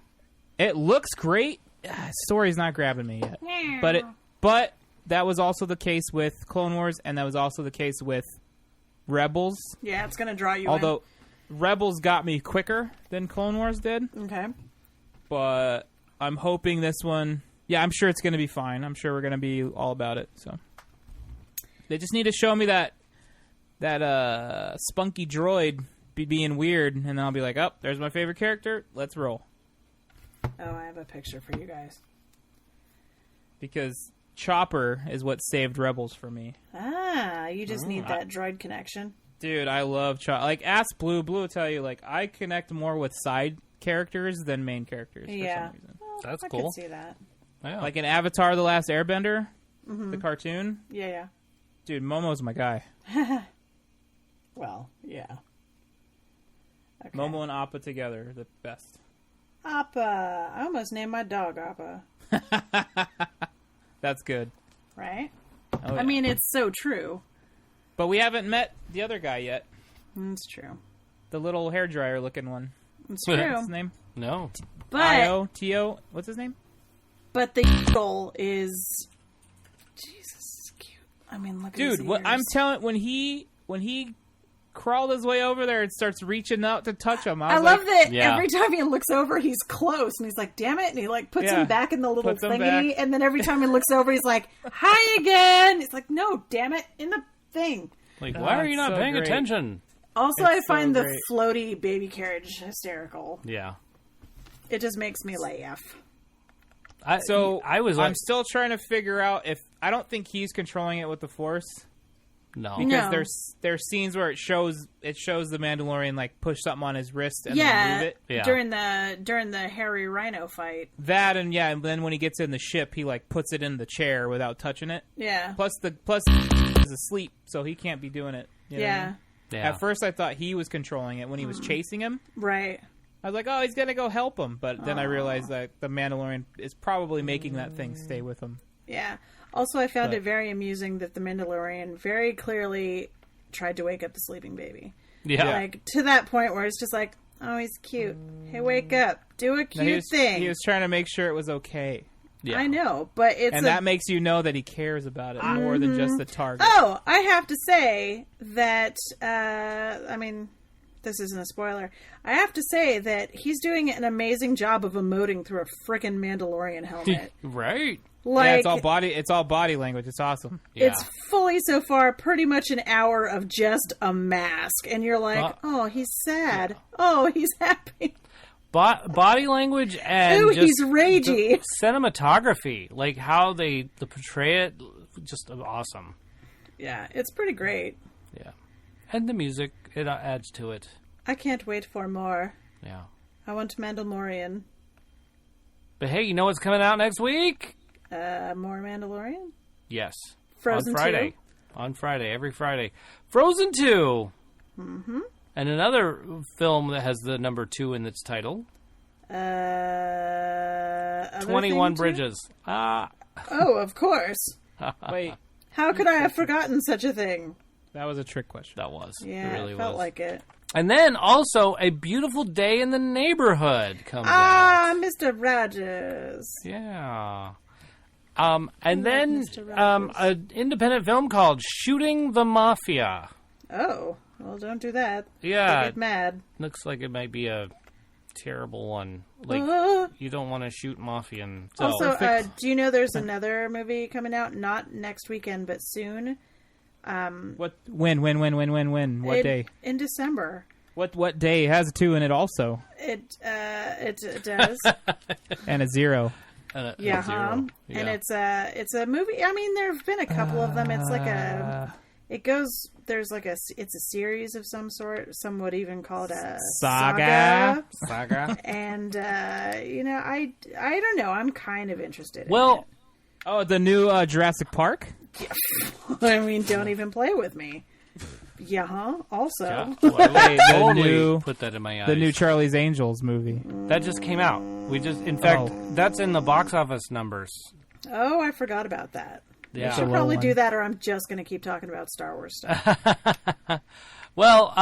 It looks great. Story's not grabbing me yet. Yeah. But that was also the case with Clone Wars, and that was also the case with Rebels. Yeah, it's going to draw you Although Rebels got me quicker than Clone Wars did. Okay. But I'm hoping this one... Yeah, I'm sure it's going to be fine. I'm sure we're going to be all about it. So they just need to show me that spunky droid being weird, and then I'll be like, oh, there's my favorite character. Let's roll. Oh, I have a picture for you guys. Because Chopper is what saved Rebels for me. Ah, you just need that droid connection. Dude, I love Chopper. Like, ask Blue. Blue will tell you, like, I connect more with side characters than main characters for some reason. Well, That's I cool. could see that. Yeah. Like in Avatar The Last Airbender, the cartoon. Yeah. Dude, Momo's my guy. Well, yeah. Okay. Momo and Appa together, the best. Appa. I almost named my dog Appa. That's good. Right? Oh, yeah. I mean, it's so true. But we haven't met the other guy yet. It's true. The little hairdryer looking one. It's What's true. What's his name? No. But I-O-T-O. What's his name? But the goal is, Jesus, cute. I mean, look at his Dude, what ears. I'm telling, when he crawled his way over there and starts reaching out to touch him, I love that Yeah. every time he looks over, he's close, and he's like, "Damn it!" And he like puts him back in the little Puts him thingy, back. and then every time he looks over, he's like, "Hi again." He's like, "No, damn it, in the thing." Like, why are you not so paying great. attention? Also, It's I find so the great. floaty baby carriage hysterical. Yeah. It just makes me laugh. I was like, I'm still trying to figure out if I don't think he's controlling it with the Force. no. Because there's scenes where it shows the Mandalorian like push something on his wrist and then move it. Yeah. during the hairy rhino fight. That and then when he gets in the ship, he like puts it in the chair without touching it. Yeah. Plus is asleep, so he can't be doing it. You know what I Yeah. mean? Yeah. At first, I thought he was controlling it when he was chasing him. Right. I was like, oh, he's gonna go help him, but then I realized that the Mandalorian is probably making that thing stay with him. Yeah. Also, I found it very amusing that the Mandalorian very clearly tried to wake up the sleeping baby. Yeah. Like, to that point where it's just like, oh, he's cute. Hey, wake up. Do a cute thing. He was trying to make sure it was okay. Yeah. I know, but it's And that makes you know that he cares about it more than just the target. Oh, I have to say that, I mean, this isn't a spoiler. I have to say that he's doing an amazing job of emoting through a frickin' Mandalorian helmet. Right. Like, yeah, it's all body language. It's awesome. Yeah. it's fully so far pretty much an hour of just a mask, and you're like, oh, he's sad. Oh, he's happy. Body language and Ooh, just he's ragey. the cinematography, like how they portray it, just awesome. Yeah, it's pretty great. Yeah. And the music, it adds to it. I can't wait for more. Yeah. I want Mandalorian. But hey, you know what's coming out next week? More Mandalorian? Yes. Frozen on Friday. 2? On Friday, every Friday. Frozen 2. Mm-hmm. And another film that has the number 2 in its title. 21 Bridges. Oh, of course. Wait, How could I have forgotten such a thing? that was a trick question. That was. Yeah, it really felt was. like it. And then also A Beautiful Day in the Neighborhood comes out. Ah, Mr. Rogers. Yeah. And then Mr. Rogers. an independent film called Shooting the Mafia. Oh, well, don't do that. Yeah. I get mad. Looks like it might be a terrible one. Like, you don't want to shoot mafia. And so. Also, do you know there's another movie coming out? Not next weekend, but soon. What? When? What day? In December. What day? It has a 2 in it also, It does. and a 0. And Yeah, zero. and it's a movie. I mean, there have been a couple of them. It's like It goes. There's like it's a series of some sort. Some would even call it a Saga. And I don't know. I'm kind of interested. Well, in it. Oh, the new Jurassic Park? I mean, don't even play with me. Yeah, huh? Also. Yeah. Wait, Put that in my eyes. the new Charlie's Angels movie. That just came out. In fact, that's in the box office numbers. Oh, I forgot about that. Yeah. I should probably do that, or I'm just going to keep talking about Star Wars stuff. Well,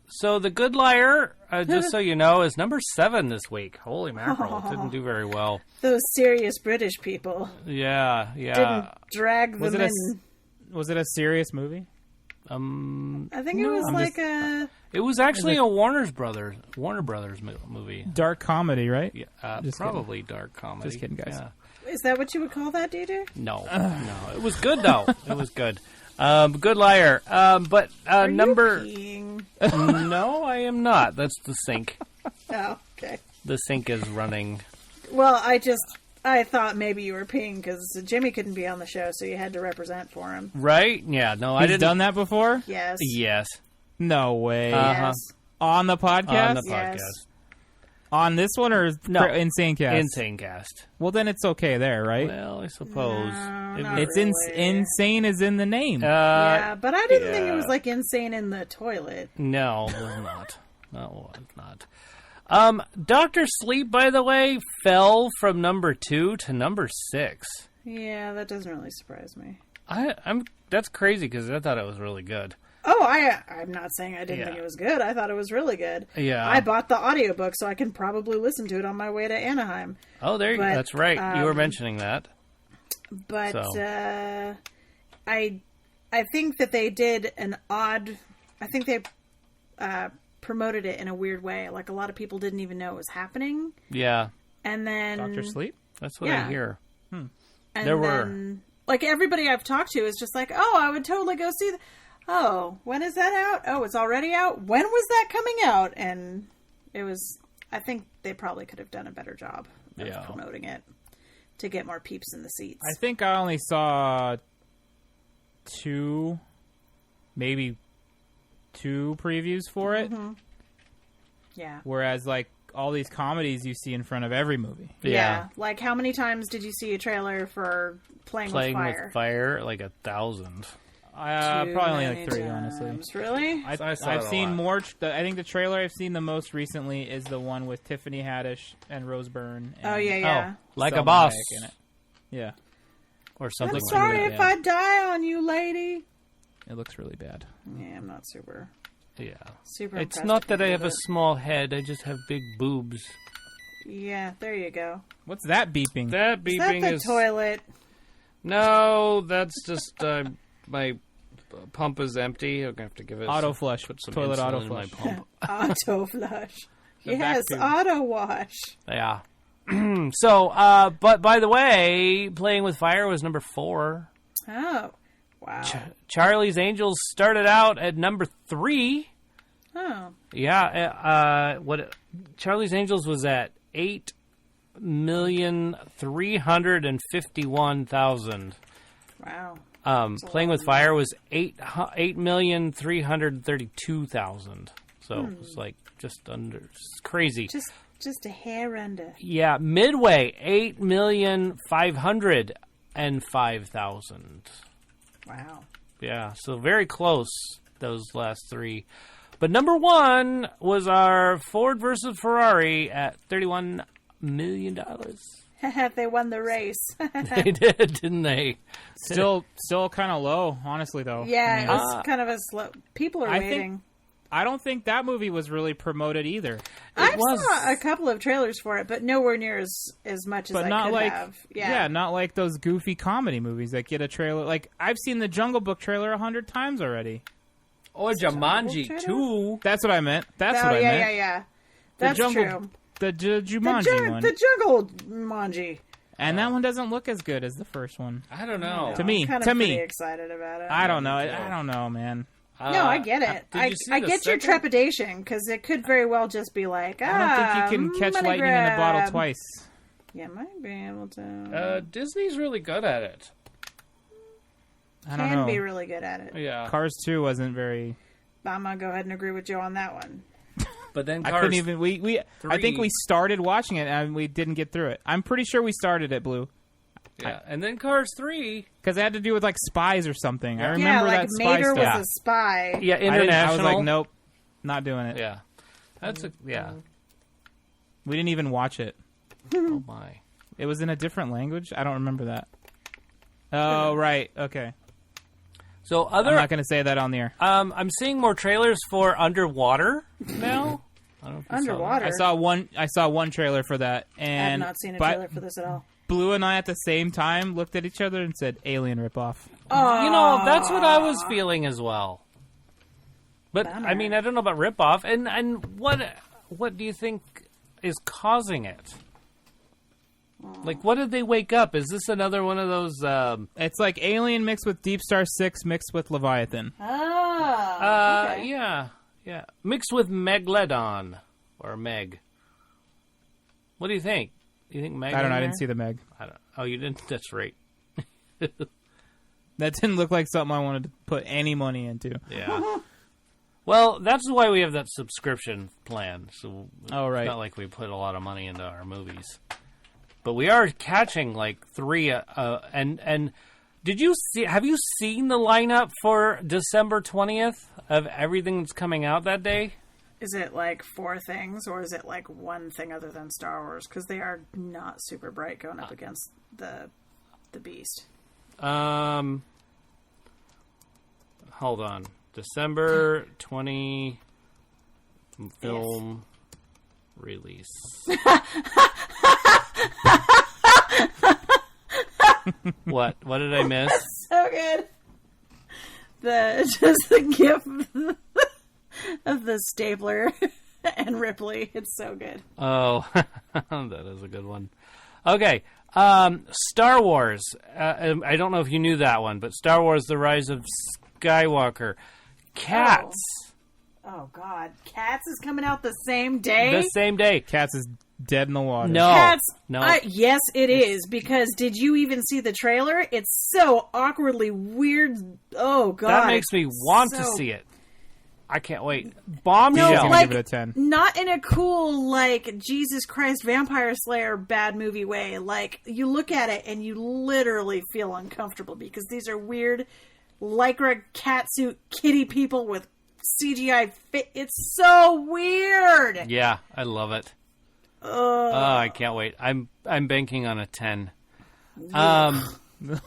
so The Good Liar, just so you know, is number 7 this week. Holy mackerel. It didn't do very well. Those serious British people Yeah. didn't drag them in. Was it a serious movie? I think it was It was actually a Warner Brothers movie. Dark comedy, right? Yeah, probably dark comedy. Just kidding, guys. Yeah. Is that what you would call that, DJ? No. It was good, though. It was good. Good Liar. But Are number... you No, I am not. That's the sink. Oh, okay. The sink is running. Well, I thought maybe you were peeing because Jimmy couldn't be on the show, so you had to represent for him. Right? Yeah, no, I He's didn't. done that before? Yes. Yes. No way. Yes. On the podcast? On the Yes. podcast. On this one or No. Insane Cast? Insane Cast. Well, then it's okay there, right? Well, I suppose. No, It not was- It's really. insane is in the name. Yeah, but I didn't think it was like insane in the toilet. No, it was not. No, it was not. Dr. Sleep, by the way, fell from number 2 to number 6. Yeah, that doesn't really surprise me. That's crazy because I thought it was really good. Oh, I'm not saying I didn't think it was good. I thought it was really good. Yeah. I bought the audiobook so I can probably listen to it on my way to Anaheim. Oh, there you go. But, That's right. You were mentioning that. But So. I think that they did an odd... I think they promoted it in a weird way. Like, a lot of people didn't even know it was happening. Yeah. And then... Dr. Sleep? That's what I hear. And There were. then, like, everybody I've talked to is just like, oh, I would totally go see... Oh, when is that out? Oh, it's already out? When was that coming out? And it was... I think they probably could have done a better job of promoting it to get more peeps in the seats. I think I only saw 2, maybe 2 previews for it. Mm-hmm. Yeah. Whereas, like, all these comedies you see in front of every movie. Yeah. Like, how many times did you see a trailer for Playing with Fire? With Fire, like 1,000. Probably only like 3, honestly. Really? I've seen more. I think the trailer I've seen the most recently is the one with Tiffany Haddish and Rose Byrne. And Oh, yeah. Like Selma a Boss. Hayek in it. Yeah. Or something I'm sorry like if that. I die on you, lady. It looks really bad. Yeah, I'm not super Yeah. super It's impressed not that I with have a it. small head. I just have big boobs. Yeah, there you go. What's that beeping? That Is that beeping the is... toilet? No, that's just my pump is empty. I'm going to have to give it... Auto flush. Put some Toilet insulin auto in my flush. pump. Auto flush. The Yes, vacuum. auto wash. Yeah. So, but by the way, Playing with Fire was number 4. Oh, wow. Charlie's Angels started out at number 3. Oh, Yeah. Charlie's Angels was at 8,351,000. wow. Playing with Fire was 8,332,000. So it's like just under. It's crazy. Just a hair under. Yeah, Midway 8,505,000. Wow. Yeah, so very close, those last 3. But number 1 was our Ford versus Ferrari at $31 million. They won the race. They did, didn't they? Still kind of low, honestly, though. Yeah, it was kind of a slow... People are waiting. I don't think that movie was really promoted either. I saw a couple of trailers for it, but nowhere near as much as But I not could like, have. yeah, not like those goofy comedy movies that get a trailer. Like, I've seen the Jungle Book trailer 100 times already. Or Jumanji, trailer? too. That's what I meant. That's what I meant. Yeah. That's Jungle- true. The Jumanji one. The Jungle Manji. And that one doesn't look as good as the first one. I don't know. To me, I'm kind of pretty excited about it. I don't know. I don't know, man. No, I get it. I get your trepidation because it could very well just be like, I don't think you can catch money lightning in a bottle grab. twice. You might be able to. Disney's really good at it. I don't know. Can be really good at it. Yeah. Cars 2 wasn't very... I'm going to go ahead and agree with you on that one. But then I Cars couldn't even... I think we started watching it and we didn't get through it. I'm pretty sure we started it, Blue. Yeah, and then Cars 3... Because it had to do with, like, spies or something. Yeah. I remember like that spy Mater stuff. was a spy. Yeah, international. I was like, nope, not doing it. Yeah. That's a... Yeah. We didn't even watch it. Oh, my. It was in a different language? I don't remember that. Oh, right. Okay. So I'm not going to say that on the air. I'm seeing more trailers for Underwater now. I don't know if you Underwater? I saw one trailer for that. I have And not seen a trailer for this at all. Blue and I at the same time looked at each other and said, Alien ripoff. You know, that's what I was feeling as well. But, Bummer. I mean, I don't know about ripoff. And what do you think is causing it? Like, what did they wake up? Is this another one of those... It's like Alien mixed with Deep Star 6 mixed with Leviathan. Oh, okay. Yeah. Mixed with Megalodon. Or Meg. What do you think? Do you think Meg? I don't know. I in didn't see there? the Meg. Oh, you didn't? That's right. That didn't look like something I wanted to put any money into. Yeah. Well, that's why we have that subscription plan. So Oh, right. It's not like we put a lot of money into our movies. But we are catching like 3 and did you see have you seen the lineup for December 20th of everything that's coming out that day? Is it like 4 things, or is it like one thing other than Star Wars? Because they are not super bright going up against the Beast. Hold on. December 20 film release. What did I miss? So good. Just the gif of the stapler and Ripley. It's so good. Oh, that is a good one. Okay. Star Wars. I don't know if you knew that one, but Star Wars: The Rise of Skywalker. Cats. Oh God, Cats is coming out the same day. The same day. Cats is dead in the water. No. Cats. No. Yes, it is, because did you even see the trailer? It's so awkwardly weird. Oh God, That makes me want to see it. I can't wait. Bombshell. No, like, give it a 10. not in a cool, like, Jesus Christ, Vampire Slayer bad movie way. Like, you look at it and you literally feel uncomfortable because these are weird lycra catsuit kitty people with CGI fit. It's so weird. Yeah, I love it. Oh, I can't wait. I'm banking on a 10. No. I'm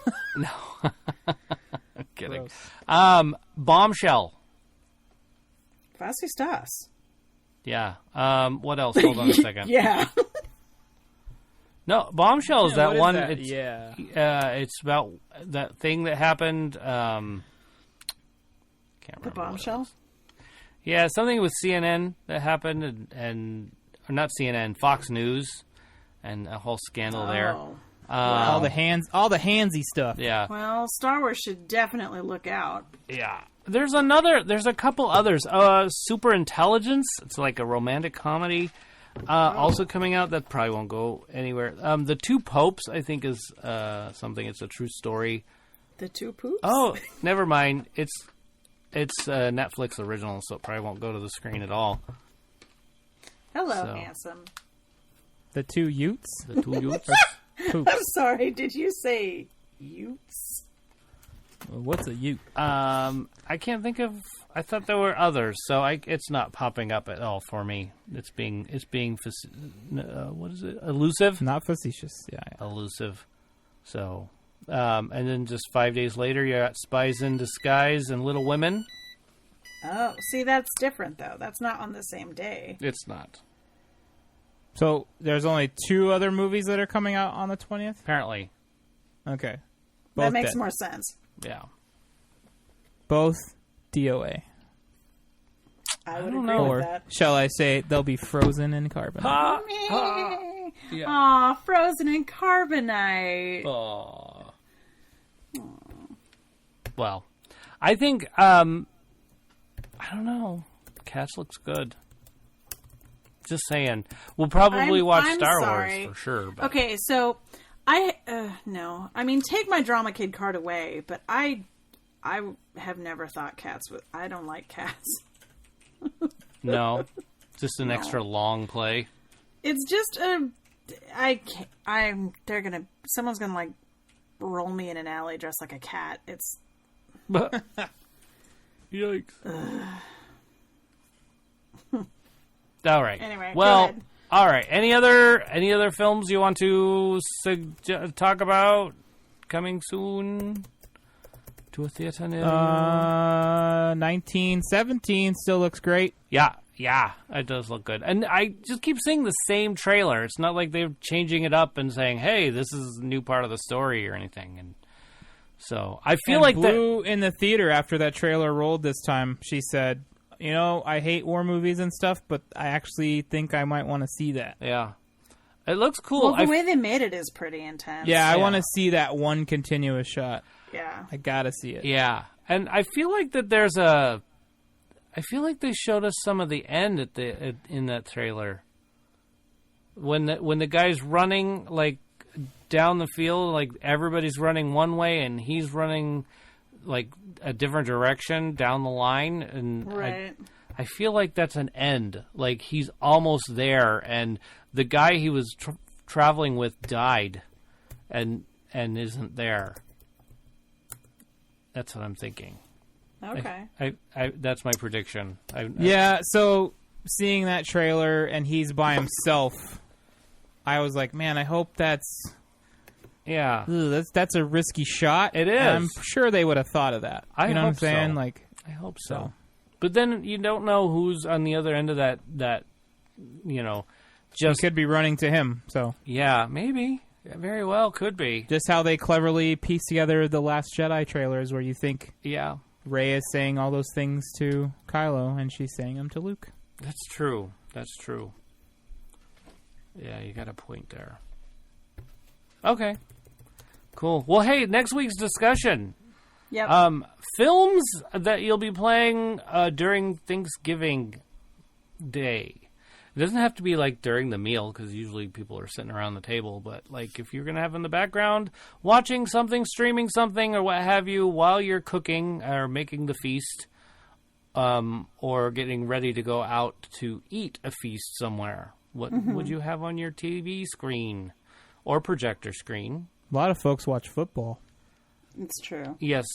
kidding. Bombshell. Fancy Stas. Yeah. What else? Hold on a second. Yeah. No, Bombshell is that what is one. that? It's, Yeah. it's about that thing that happened. Can't remember. The Bombshell? what it was. Yeah, something with CNN that happened, and or not CNN, Fox News, and a whole scandal there. Oh. all the handsy stuff. Yeah, Well, Star Wars should definitely look out. yeah. There's a couple others. Super Intelligence. It's like a romantic comedy. Also coming out that probably won't go anywhere. The Two Popes, I think, is something. It's a true story. The Two Poops? Oh, never mind. It's a Netflix original, so it probably won't go to the screen at all. Hello, So. handsome. The Two Utes? The Two Utes. Poops. I'm sorry, did you say Utes? What's a Ute? I can't think of. I thought there were others, so it's not popping up at all for me. It's being what is it? Elusive. Not facetious. Yeah. Elusive. So, and then just 5 days later, you got Spies in Disguise and Little Women. Oh, see, that's different, though. That's not on the same day. It's not. So there's only 2 other movies that are coming out on the 20th? Apparently. Okay. That Both makes dead. more sense. Yeah. Both DOA. I would don't agree know. with Or that. shall I say they'll be frozen in carbon? Yeah. Aw, frozen in carbonite. Aw. Well, I think, I don't know. Cats looks good. Just saying. We'll probably watch I'm Star sorry. Wars for sure. But Okay, so no. I mean, take my drama kid card away, but I I have never thought cats would... I don't like cats. No. Just an extra long play. It's just someone's gonna like roll me in an alley dressed like a cat. It's yikes. All right. Anyway, well, all right. Any other films you want to talk about coming soon to a theater near you? 1917 still looks great. Yeah, it does look good. And I just keep seeing the same trailer. It's not like they're changing it up and saying, "Hey, this is a new part of the story" or anything. And so I feel like Blue in the theater after that trailer rolled this time. She said, I hate war movies and stuff, but I actually think I might want to see that. Yeah. It looks cool. Well, the way they made it is pretty intense. Yeah, I want to see that one continuous shot. Yeah. I gotta see it. Yeah. And I feel like that I feel like they showed us some of the end in that trailer. When the guy's running like down the field, like everybody's running one way and he's running like a different direction down the line, and right. I feel like that's an end. Like he's almost there, and the guy he was traveling with died, and isn't there. That's what I'm thinking. Okay. I that's my prediction. Yeah, so seeing that trailer and he's by himself, I was like, man, I hope that's a risky shot. It is. And I'm sure they would have thought of that. You know what I'm saying? So. Like, I hope so. But then you don't know who's on the other end of that just he could be running to him. So yeah, maybe. Yeah, very well could be. Just how they cleverly piece together the Last Jedi trailers where you think Rey is saying all those things to Kylo, and she's saying them to Luke. That's true. Yeah, you got a point there. Okay. Cool. Well, hey, next week's discussion. Yep. Films that you'll be playing during Thanksgiving Day. It doesn't have to be like during the meal, because usually people are sitting around the table. But like if you're going to have in the background, watching something, streaming something, or what have you, while you're cooking or making the feast, or getting ready to go out to eat a feast somewhere, what would you have on your TV screen or projector screen? A lot of folks watch football. It's true. Yes.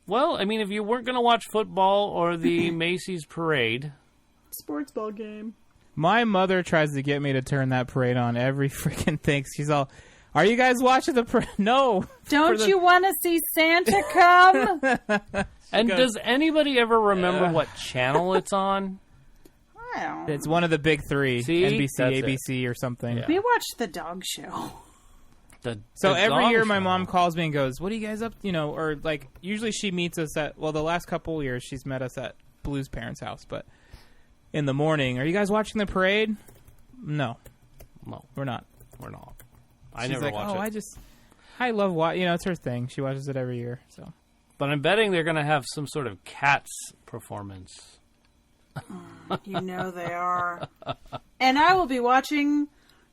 Well, I mean, if you weren't going to watch football or the Macy's parade. Sports ball game. My mother tries to get me to turn that parade on every freaking thing. She's all, are you guys watching the parade? No. Don't you want to see Santa come? And does anybody ever remember what channel it's on? I don't. It's one of the big three. See? NBC, That's ABC, or something. Yeah. We watched the dog show. So every year show. my mom calls me and goes, what are you guys up to? Or like, usually she meets us at, the last couple years she's met us at Blue's parents' house, but in the morning, are you guys watching the parade? No, we're not. I She's never like, watch it. I love watching. It's her thing. She watches it every year. So, but I'm betting they're going to have some sort of Cats performance. You know they are. And I will be watching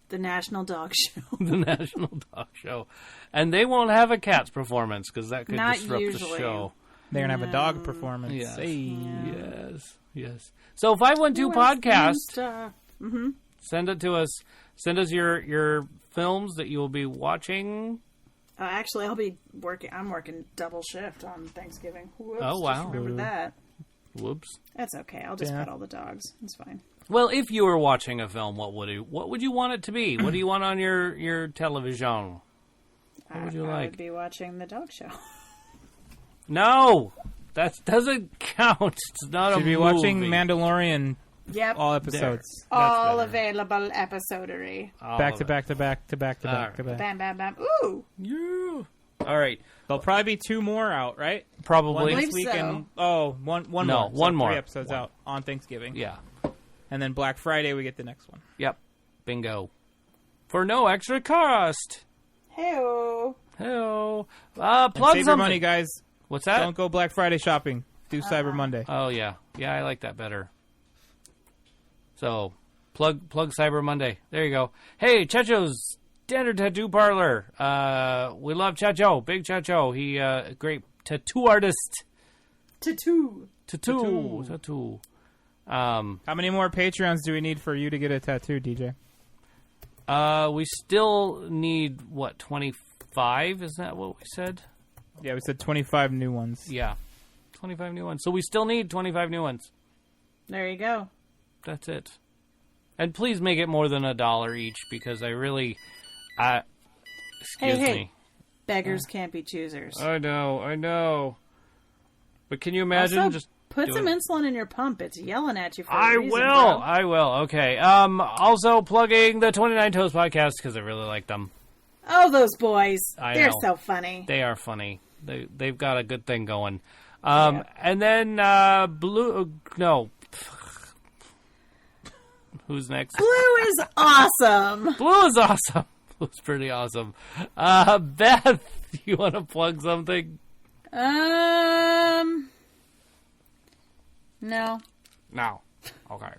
the National Dog Show. The National Dog Show. And they won't have a Cats performance because that could Not disrupt usually. the show. They're going to have a dog performance. Yes. Hey. Yes. So 512 podcast. Mm-hmm. Send it to us. Send us your films that you will be watching. Actually, I'll be working. I'm working double shift on Thanksgiving. Whoops, Oh, wow. Just remember that. Whoops. That's okay. I'll just pet all the dogs. It's fine. Well, if you were watching a film, what would you want it to be? What do you want on your television? What would you like? I would be watching the dog show. No, that doesn't count. It's not Should a be movie. watching Mandalorian. Yep. All episodes. All better. available episodery. Back to back to back to back to back to back. Bam, bam, bam. Ooh. Yeah. All right. There'll probably be two more out, right? Probably. One I this believe week so. and one No, more. one more. 3 episodes out on Thanksgiving. Yeah. And then Black Friday we get the next one. Yep. Bingo. For no extra cost. Hey-o. Hello. And Plug save something. your money, guys. What's that? Don't go Black Friday shopping. Do Cyber Monday. Oh yeah. Yeah, I like that better. So, plug Cyber Monday. There you go. Hey, Checho's Standard Tattoo Parlor. We love Checho. Big Checho. He great tattoo artist. Tattoo. How many more Patreons do we need for you to get a tattoo, DJ? We still need, 25? Is that what we said? Yeah, we said 25 new ones. Yeah, 25 new ones. So we still need 25 new ones. There you go. That's it. And please make it more than $1 each, because I really... Excuse me. Beggars can't be choosers. I know. But can you imagine also, just... Put some insulin in your pump. It's yelling at you for a reason, I will. Okay. Also plugging the 29 Toes podcast because I really like them. Oh, those boys. They're know. so funny. They are funny. They've got a good thing going. And then No. Who's next? Blue is awesome. Blue is awesome. Blue's pretty awesome. Beth, you want to plug something? No. No. Okay.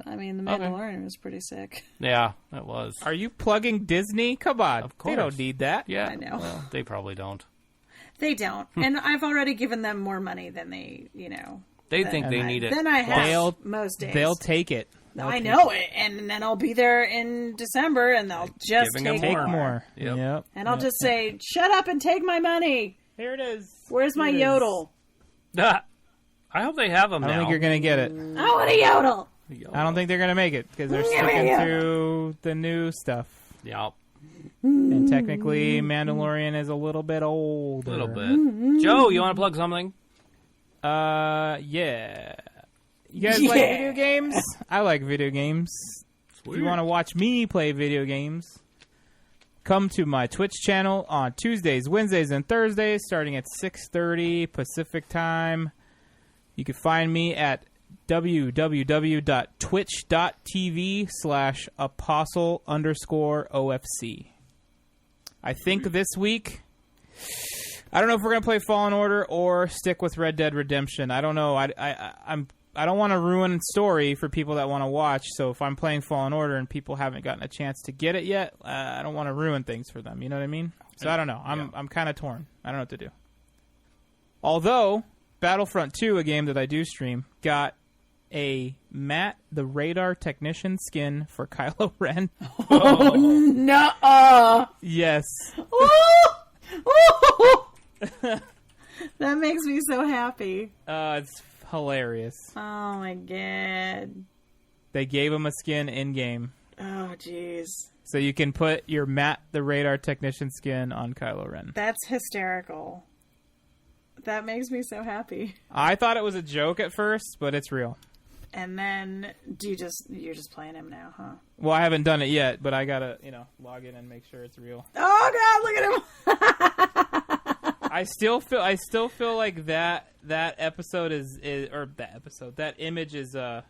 I mean, The Mandalorian was pretty sick. Yeah, it was. Are you plugging Disney? Come on. Of course. They don't need that. Yeah. I know. Well, they probably don't. They don't. And I've already given them more money than they, They think they need it. Then I have They'll- most days. They'll take it. I know it. And then I'll be there in December, and they'll just Giving them take more. more. Yep. And I'll just say, shut up and take my money. Here it is. Where's my yodel? I hope they have them I don't now. think you're going to get it. I want a yodel. I don't think they're going to make it because they're sticking to the new stuff. Yep. And technically, Mandalorian is a little bit older. A little bit. Joe, you want to plug something? Yeah. You guys like video games? I like video games. Sweet. If you want to watch me play video games, come to my Twitch channel on Tuesdays, Wednesdays, and Thursdays starting at 6:30 Pacific time. You can find me at www.twitch.tv/apostle_OFC. I think this week, I don't know if we're going to play Fallen Order or stick with Red Dead Redemption. I don't know. I don't want to ruin story for people that want to watch, so if I'm playing Fallen Order and people haven't gotten a chance to get it yet, I don't want to ruin things for them. You know what I mean? So I don't know. I'm kind of torn. I don't know what to do. Although Battlefront 2, a game that I do stream, got a Matt the Radar Technician skin for Kylo Ren. Oh, no! Yes. That makes me so happy. It's hilarious. Oh my god. They gave him a skin in-game. Oh jeez. So you can put your Matt the Radar Technician skin on Kylo Ren. That's hysterical. That makes me so happy. I thought it was a joke at first, but it's real. And then you're just playing him now, huh? Well, I haven't done it yet, but I gotta, log in and make sure it's real. Oh god, look at him! I still feel like that episode that image is what's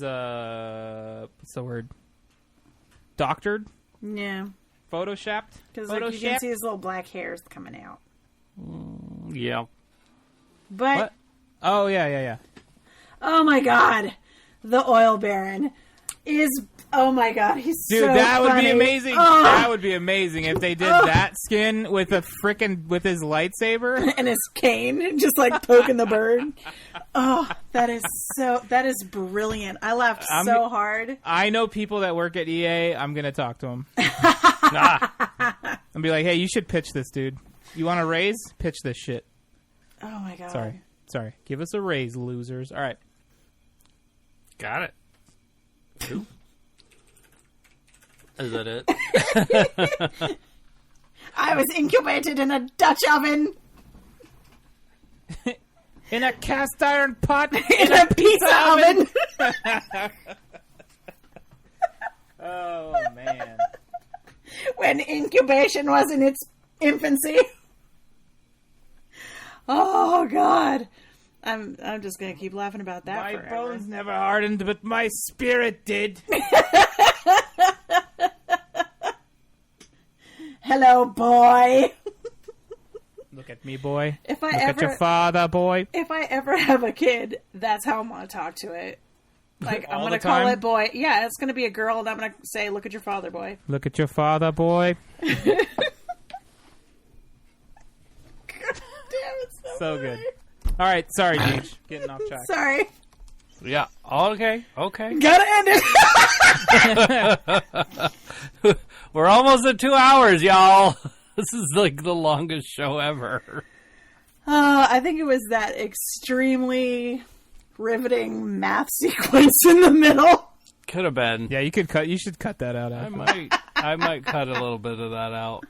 the word? Doctored? Yeah. Photoshopped? Because you can see his little black hairs coming out. Yeah. But what? Oh yeah. Oh my god, the oil baron is. Oh my god, he's dude. So that would funny. be amazing. Oh. That would be amazing if they did that skin with with his lightsaber and his cane, just like poking the bird. Oh, that is brilliant. I laughed so hard. I know people that work at EA. I'm gonna talk to them. And be like, hey, you should pitch this, dude. You want a raise? Pitch this shit. Oh my god. Sorry. Give us a raise, losers. All right. Got it. Ooh. Is that it? I was incubated in a Dutch oven. In a cast iron pot. in a pizza oven. Oh, man. When incubation was in its infancy. Oh, God. I'm just going to keep laughing about that My forever. bones never hardened, but my spirit did. Hello, boy. Look at me, boy. Look at your father, boy. If I ever have a kid, that's how I'm going to talk to it. Like, I'm going to call it boy. Yeah, it's going to be a girl, and I'm going to say, look at your father, boy. Look at your father, boy. So good. All right, sorry, Deej. Getting off track. Sorry. Yeah. Okay. Gotta end it. We're almost at 2 hours, y'all. This is like the longest show ever. I think it was that extremely riveting math sequence in the middle. Could have been. Yeah, you could cut. You should cut that out. I might cut a little bit of that out.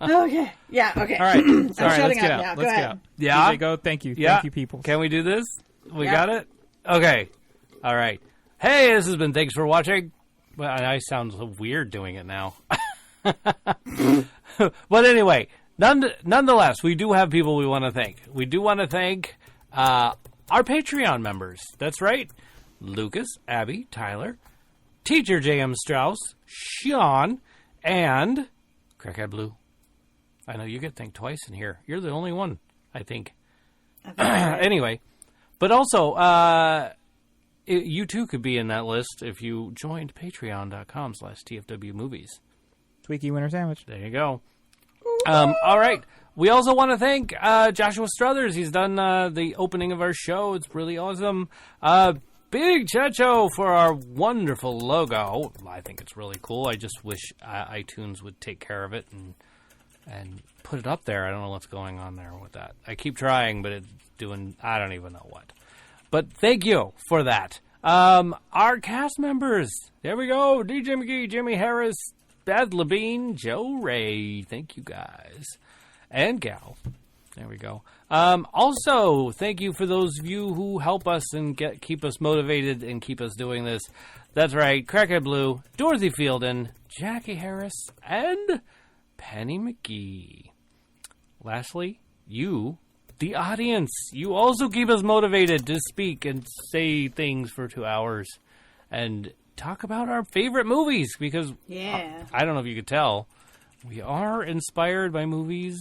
Okay. Yeah. Okay. All right. I'm Sorry. shutting Let's get up out. now. Let's Go get ahead. out. Yeah. DJ, go. Thank you. Yeah. Thank you, people. Can we do this? We Yeah. got it? Okay. All right. Hey, this has been Thanks for Watching. Well, I sound so weird doing it now. But anyway, nonetheless, we do have people we want to thank. We do want to thank our Patreon members. That's right. Lucas, Abby, Tyler, Teacher J.M. Strauss, Sean, and Crackhead Blue. I know you get thanked twice in here. You're the only one, I think. Anyway, but also, you too could be in that list if you joined patreon.com/tfwmovies. Tweaky winter sandwich. There you go. All right. We also want to thank Joshua Struthers. He's done the opening of our show. It's really awesome. Big Checho for our wonderful logo. I think it's really cool. I just wish iTunes would take care of it and put it up there. I don't know what's going on there with that. I keep trying, but it's doing, I don't even know what. But thank you for that. Our cast members. There we go. DJ McGee, Jimmy Harris, Beth Levine, Joe Ray. Thank you guys. And gal. There we go. Also, thank you for those of you who help us and keep us motivated and keep us doing this. That's right. Crackhead Blue, Dorothy Fielden, Jackie Harris, and Penny McGee. Lastly, you, the audience. You also keep us motivated to speak and say things for 2 hours and talk about our favorite movies because I don't know if you could tell, we are inspired by movies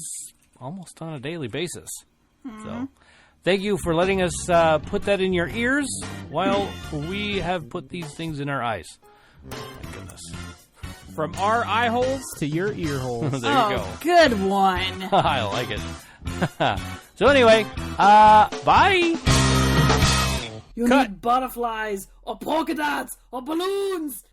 almost on a daily basis. So thank you for letting us put that in your ears while we have put these things in our eyes. My goodness. From our eye holes to your ear holes. There you go. Good one. I like it. So anyway, bye. You need butterflies or polka dots or balloons.